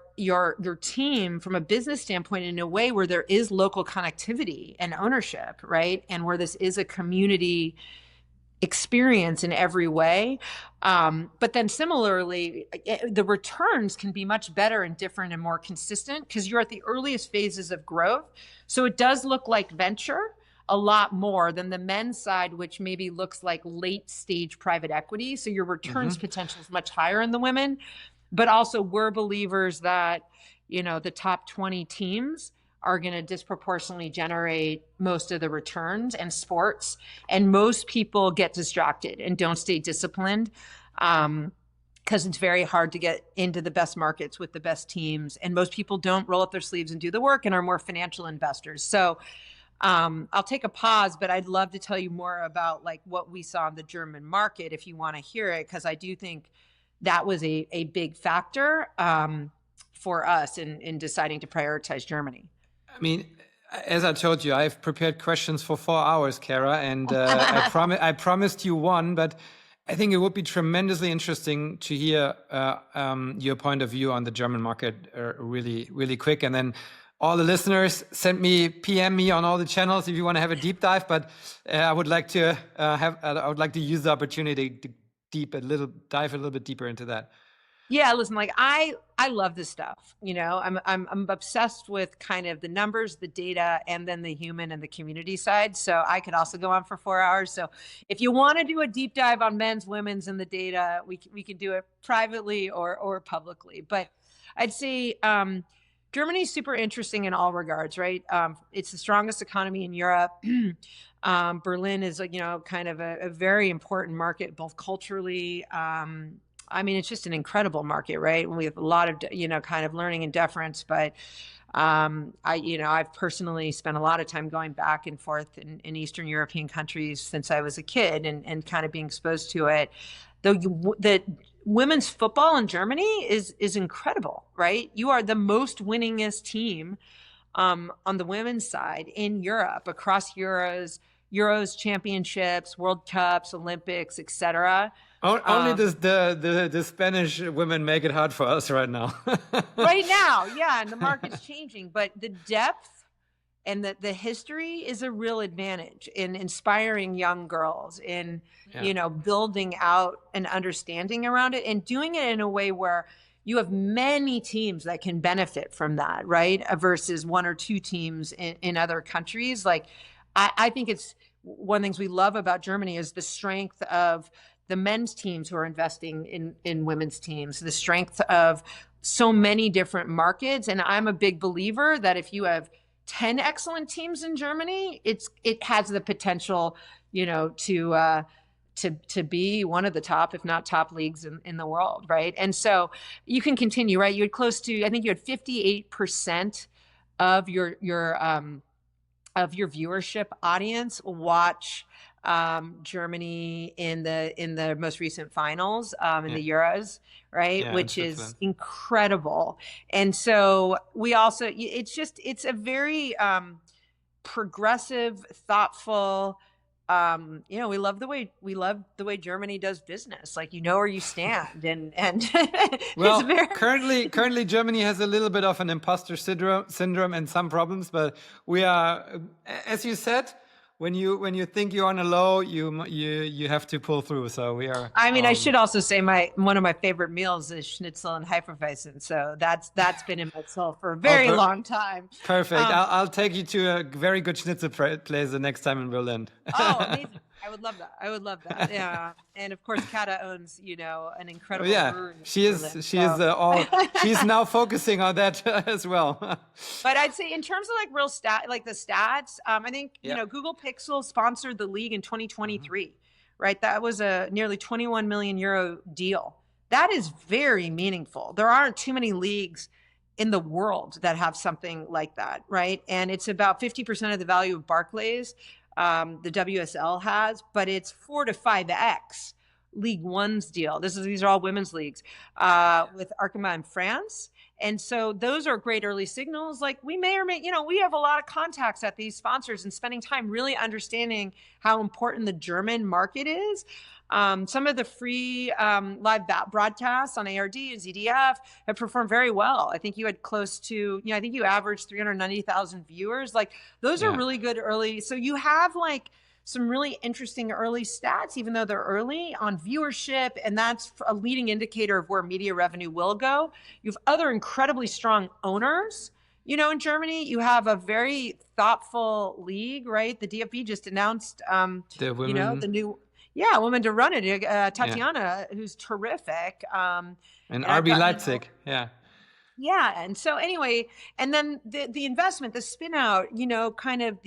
team from a business standpoint in a way where there is local connectivity and ownership, right? And where this is a community experience in every way. But then similarly, the returns can be much better and different and more consistent because you're at the earliest phases of growth. So it does look like venture a lot more than the men's side, which maybe looks like late stage private equity. So your returns potential is much higher in the women, but also we're believers that, the top 20 teams are going to disproportionately generate most of the returns and sports. And most people get distracted and don't stay disciplined, because it's very hard to get into the best markets with the best teams. And most people don't roll up their sleeves and do the work and are more financial investors. So I'll take a pause, but I'd love to tell you more about like what we saw in the German market if you want to hear it, because I do think that was a big factor for us in deciding to prioritize Germany. As I told you, I've prepared questions for 4 hours, Kara, and I promised you one, but I think it would be tremendously interesting to hear your point of view on the German market really, really quick. And then all the listeners, PM me on all the channels if you want to have a deep dive. But I would like to use the opportunity to dive a little bit deeper into that. Yeah, listen, like I love this stuff. I'm obsessed with kind of the numbers, the data, and then the human and the community side. So I could also go on for 4 hours. So if you want to do a deep dive on men's, women's, and the data, we can do it privately or publicly. But I'd say Germany is super interesting in all regards, right? It's the strongest economy in Europe. Berlin is, kind of a very important market, both culturally, I mean, it's just an incredible market, right? We have a lot of, kind of learning and deference, but I've personally spent a lot of time going back and forth in Eastern European countries since I was a kid and kind of being exposed to it. The women's football in Germany is incredible, right? You are the most winningest team on the women's side in Europe, across Euros, championships, World Cups, Olympics, etc. Only the Spanish women make it hard for us right now. Right now, yeah, and the market's changing, but the depth and the history is a real advantage in inspiring young girls, in building out an understanding around it, and doing it in a way where you have many teams that can benefit from that, right? Versus one or two teams in other countries. Like, I think it's one of the things we love about Germany is the strength of the men's teams who are investing in women's teams, the strength of so many different markets. And I'm a big believer that if you have 10 excellent teams in Germany, it has the potential, to be one of the top, if not top leagues in the world, right? And so you can continue, right? You had I think you had 58% of your viewership audience watch Germany in the most recent finals in the Euros, right? Yeah, which is incredible. And so we also, it's a very progressive, thoughtful. We love the way Germany does business. Like, where you stand, and well, it's currently Germany has a little bit of an imposter syndrome and some problems, but we are, as you said, when you think you're on a low, you have to pull through. So we are. I mean, I should also say one of my favorite meals is schnitzel and Hefeweizen. So that's been in my soul for a very long time. Perfect. I'll take you to a very good schnitzel place the next time in Berlin. Oh, amazing. I would love that. Yeah. And of course, Kata owns, an incredible brewery. She's now focusing on that as well. But I'd say in terms of real the stats, I think, Google Pixel sponsored the league in 2023, right? That was a nearly 21 million euro deal. That is very meaningful. There aren't too many leagues in the world that have something like that, right? And it's about 50% of the value of Barclays. The WSL has, but it's 4 to 5x League One's deal. These are all women's leagues with Arkema in France. And so those are great early signals. Like, we may or may, we have a lot of contacts at these sponsors and spending time really understanding how important the German market is. Some of the free live broadcasts on ARD and ZDF have performed very well. I think you had close to, I think you averaged 390,000 viewers. Like, those are really good early. So you have some really interesting early stats, even though they're early, on viewership, and that's a leading indicator of where media revenue will go. You have other incredibly strong owners. In Germany, you have a very thoughtful league, right? The DFB just announced, the women, the new. Yeah, woman to run it, Tatiana, who's terrific. And RB Leipzig, Yeah, and so anyway, and then the investment, the spin out, kind of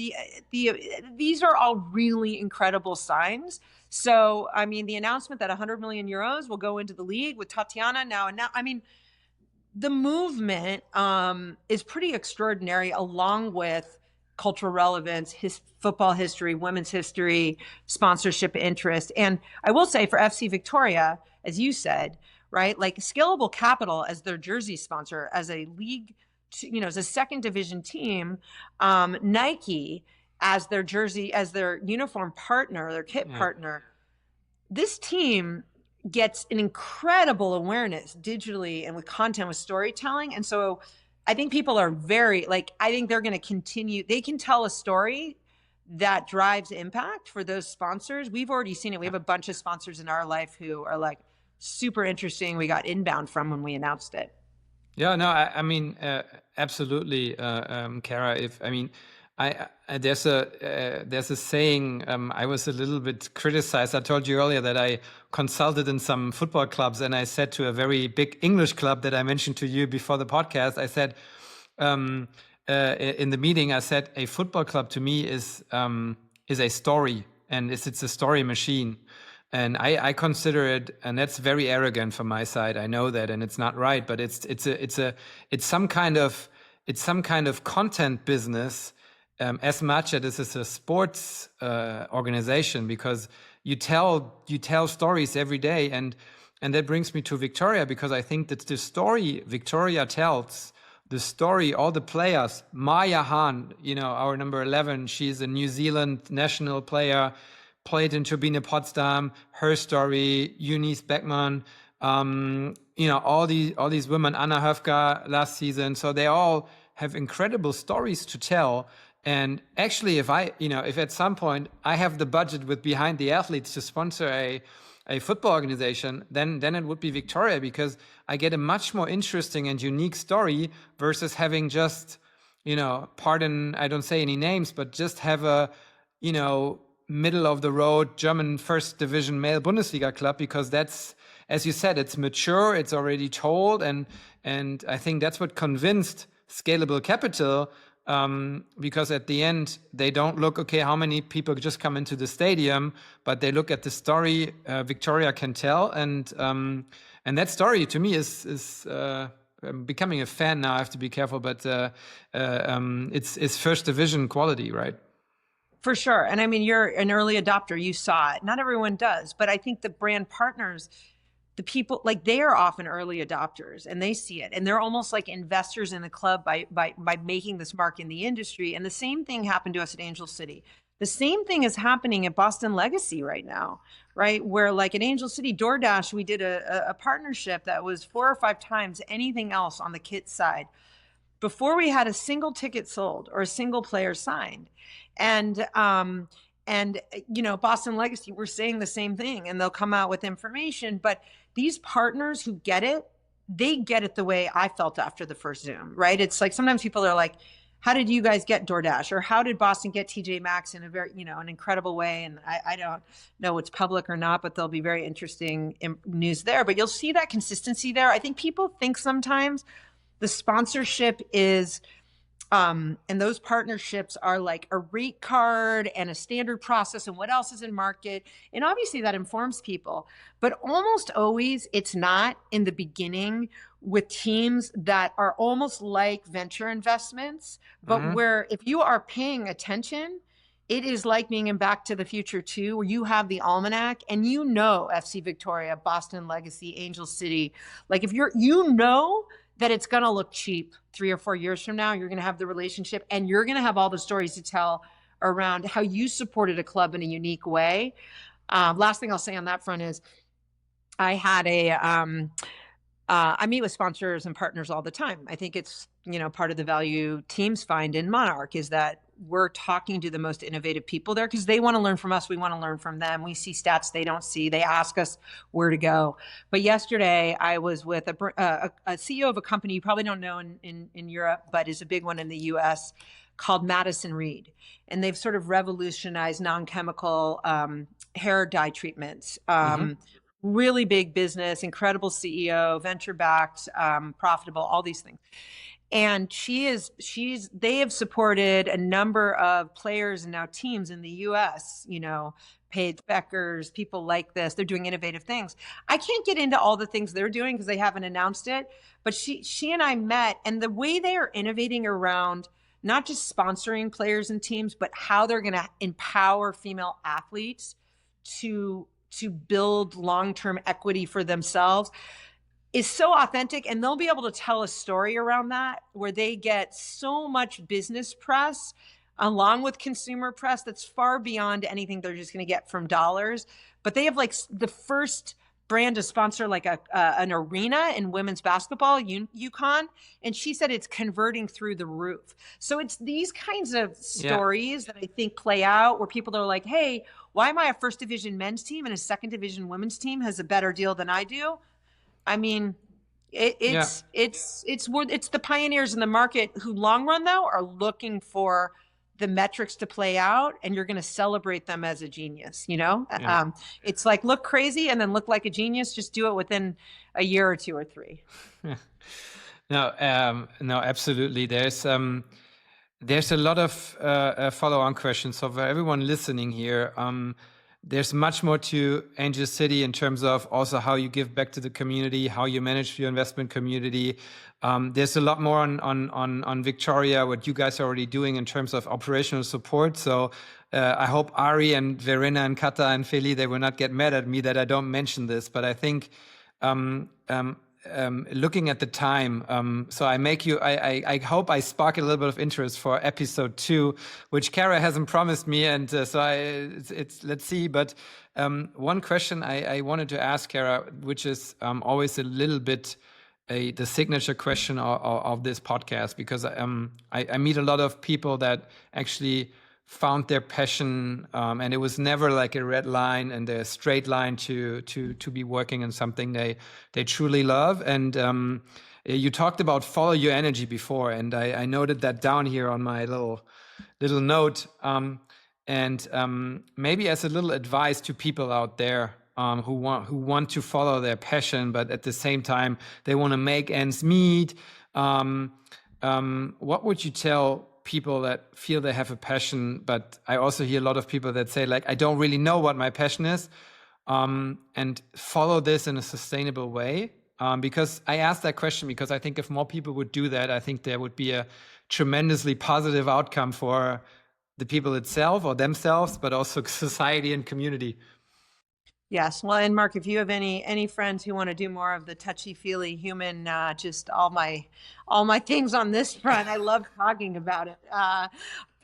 these are all really incredible signs. So, I mean, the announcement that 100 million euros will go into the league with Tatiana now, I mean, the movement is pretty extraordinary, along with cultural relevance, football history, women's history, sponsorship interest. And I will say for FC Viktoria, as you said, right, Scalable Capital as their jersey sponsor, as a league, as a second division team, Nike as their uniform partner, their kit partner. This team gets an incredible awareness digitally and with content, with storytelling. And so I think people are I think they're going to continue. They can tell a story that drives impact for those sponsors. We've already seen it. We have a bunch of sponsors in our life who are super interesting. We got inbound from when we announced it. Yeah, no, I mean, absolutely, Kara. There's a saying. I was a little bit criticized. I told you earlier that I consulted in some football clubs, and I said to a very big English club that I mentioned to you before the podcast, I said, in the meeting, I said, a football club to me is a story, and it's a story machine. And I consider it, and that's very arrogant from my side. I know that, and it's not right, but it's some kind of content business, as much as this is a sports organization, because you tell stories every day, and that brings me to Victoria, because I think that the story Victoria tells, the story, all the players, Maya Hahn, our number 11, she's a New Zealand national player, played in Turbine Potsdam, her story, Eunice Beckmann, all these women, Anna Höfka last season. So they all have incredible stories to tell. And actually, if at some point I have the budget with Behind the Athletes to sponsor a football organization, then it would be Victoria, because I get a much more interesting and unique story versus having just, pardon, I don't say any names, but just have a, middle of the road German first division male Bundesliga club, because that's, as you said, it's mature, it's already told, and I think that's what convinced Scalable Capital, because at the end they don't look, okay, how many people just come into the stadium, but they look at the story Victoria can tell, and that story to me is I'm becoming a fan now. I have to be careful, but it's first division quality, right? For sure. And I mean, you're an early adopter. You saw it. Not everyone does, but I think the brand partners, the people, like, they are often early adopters and they see it. And they're almost like investors in the club by making this mark in the industry. And the same thing happened to us at Angel City. The same thing is happening at Boston Legacy right now, right? Where, like, at Angel City, DoorDash, we did a partnership that was 4 or 5 times anything else on the kit side before we had a single ticket sold or a single player signed. And Boston Legacy, we're saying the same thing, and they'll come out with information. But these partners who get it, they get it the way I felt after the first Zoom, right? It's like sometimes people are like, how did you guys get DoorDash? Or how did Boston get TJ Maxx in a very, an incredible way? And I don't know what's public or not, but there'll be very interesting news there. But you'll see that consistency there. I think people think sometimes the sponsorship is, and those partnerships are like a rate card and a standard process and what else is in market. And obviously that informs people, but almost always it's not in the beginning with teams that are almost like venture investments, but where if you are paying attention, it is like being in Back to the Future 2, where you have the almanac and FC Viktoria, Boston Legacy, Angel City. Like, if that it's going to look cheap 3 or 4 years from now, you're going to have the relationship and you're going to have all the stories to tell around how you supported a club in a unique way. Last thing I'll say on that front is I had I meet with sponsors and partners all the time. I think it's, part of the value teams find in Monarch is that we're talking to the most innovative people there because they want to learn from us. We want to learn from them. We see stats they don't see. They ask us where to go. But yesterday I was with a CEO of a company you probably don't know in Europe, but is a big one in the US, called Madison Reed. And they've sort of revolutionized non-chemical hair dye treatments. Really big business, incredible CEO, venture-backed, profitable, all these things. And they have supported a number of players and now teams in the US, Paige Beckers, people like this. They're doing innovative things. I can't get into all the things they're doing because they haven't announced it, but she and I met, and the way they are innovating around not just sponsoring players and teams, but how they're going to empower female athletes to build long-term equity for themselves is so authentic. And they'll be able to tell a story around that where they get so much business press along with consumer press that's far beyond anything they're just going to get from dollars. But they have like the first brand to sponsor like an arena in women's basketball, UConn. And she said it's converting through the roof. So it's these kinds of stories that I think play out where people are like, hey, why am I a first division men's team and a second division women's team has a better deal than I do? I mean, it's the pioneers in the market who long run though are looking for the metrics to play out, and you're going to celebrate them as a genius. It's like, look crazy and then look like a genius. Just do it within a year or 2 or 3. No, absolutely. There's a lot of follow-on questions. So for everyone listening here, there's much more to Angel City in terms of also how you give back to the community, how you manage your investment community. There's a lot more on Victoria, what you guys are already doing in terms of operational support. So I hope Ari and Verena and Kata and Feli, they will not get mad at me that I don't mention this, but I think looking at the time, so I hope I spark a little bit of interest for episode 2, which Kara hasn't promised me, and it's let's see. But one question I wanted to ask Kara, which is always a little bit the signature question of this podcast, because I meet a lot of people that actually found their passion, and it was never like a red line and a straight line to be working in something they truly love. And you talked about follow your energy before, and I noted that down here on my little note. And maybe as a little advice to people out there who want to follow their passion, but at the same time they want to make ends meet. What would you tell people that feel they have a passion, but I also hear a lot of people that say, like, I don't really know what my passion is, and follow this in a sustainable way? Because I asked that question because I think if more people would do that, I think there would be a tremendously positive outcome for the people itself or themselves, but also society and community. Yes. Well, and Mark, if you have any friends who want to do more of the touchy-feely human, just all my things on this front, I love talking about it.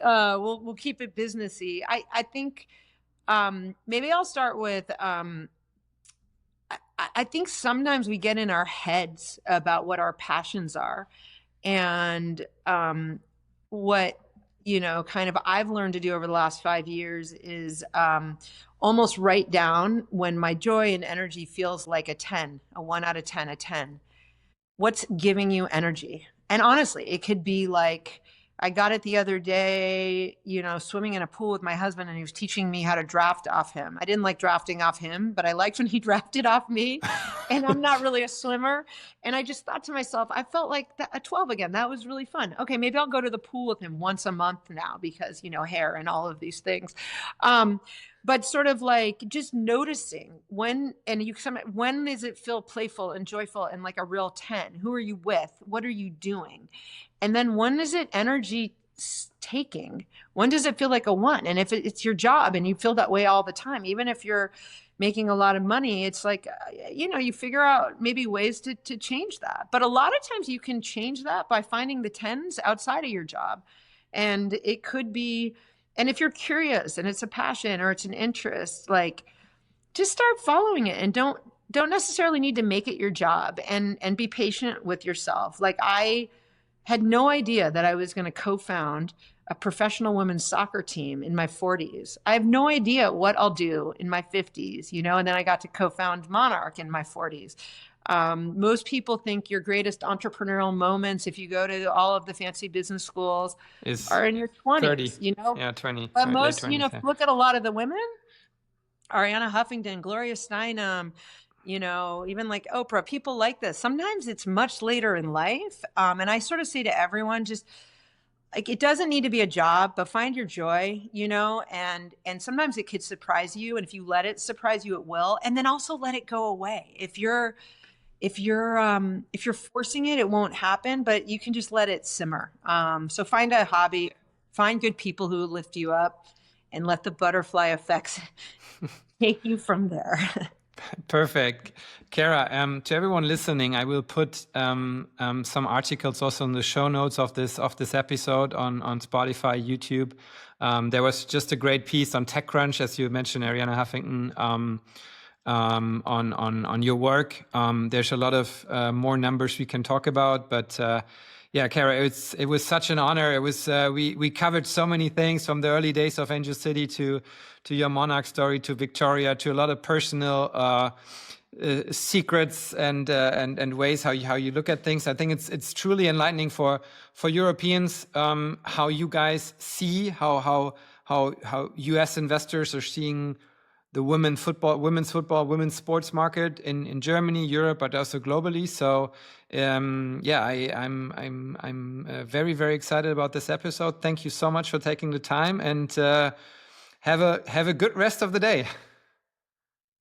We'll keep it businessy. I think maybe I'll start with I think sometimes we get in our heads about what our passions are, and what kind of I've learned to do over the last 5 years is almost write down when my joy and energy feels like a 10, a 1 out of 10, a 10. What's giving you energy? And honestly, it could be like, I got it the other day, swimming in a pool with my husband, and he was teaching me how to draft off him. I didn't like drafting off him, but I liked when he drafted off me. And I'm not really a swimmer. And I just thought to myself, I felt like a 12 again. That was really fun. Okay, maybe I'll go to the pool with him once a month now because, hair and all of these things. But sort of like just noticing when does it feel playful and joyful and like a real 10? Who are you with? What are you doing? And then when is it energy taking? When does it feel like a 1? And if it's your job and you feel that way all the time, even if you're making a lot of money, it's like, you figure out maybe ways to change that. But a lot of times you can change that by finding the 10s outside of your job. And it could be, and if you're curious and it's a passion or it's an interest, like just start following it, and don't necessarily need to make it your job, and be patient with yourself. Like I had no idea that I was going to co-found a professional women's soccer team in my 40s. I have no idea what I'll do in my 50s, and then I got to co-found Monarch in my 40s. Most people think your greatest entrepreneurial moments, if you go to all of the fancy business schools, are in your 20s, 30. Yeah, 20. But most, 20s, yeah. look at a lot of the women, Ariana Huffington, Gloria Steinem, even like Oprah, people like this. Sometimes it's much later in life. And I sort of say to everyone, just like, it doesn't need to be a job, but find your joy, and sometimes it could surprise you. And if you let it surprise you, it will. And then also let it go away. If you're forcing it, it won't happen, but you can just let it simmer. So find a hobby, find good people who lift you up, and let the butterfly effects take you from there. Perfect. Kara, to everyone listening, I will put some articles also in the show notes of this episode on Spotify, YouTube. There was just a great piece on TechCrunch, as you mentioned, Ariana Huffington, on your work. There's a lot of more numbers we can talk about, but yeah, Kara, it was such an honor. It was we covered so many things, from the early days of Angel City to your Monarch story, to Victoria, to a lot of personal secrets and ways how you look at things. I think it's truly enlightening for Europeans, how you guys see how US investors are seeing the women's sports market in Germany, Europe, but also globally. So I'm very, very excited about this episode. Thank you so much for taking the time, and have a good rest of the day.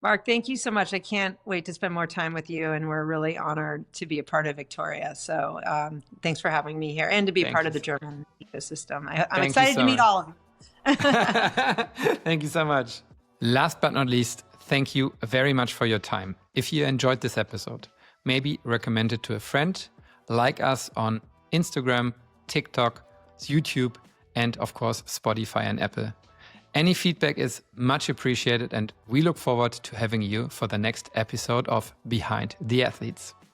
Mark, thank you so much. I can't wait to spend more time with you, and we're really honored to be a part of Victoria. So thanks for having me here and to be Thank part you. of the German ecosystem. I'm Thank you excited so to meet much. all of you. Thank you so much. Last but not least, thank you very much for your time. If you enjoyed this episode, maybe recommend it to a friend, like us on Instagram, TikTok, YouTube, and of course, Spotify and Apple. Any feedback is much appreciated, and we look forward to having you for the next episode of Behind the Athletes.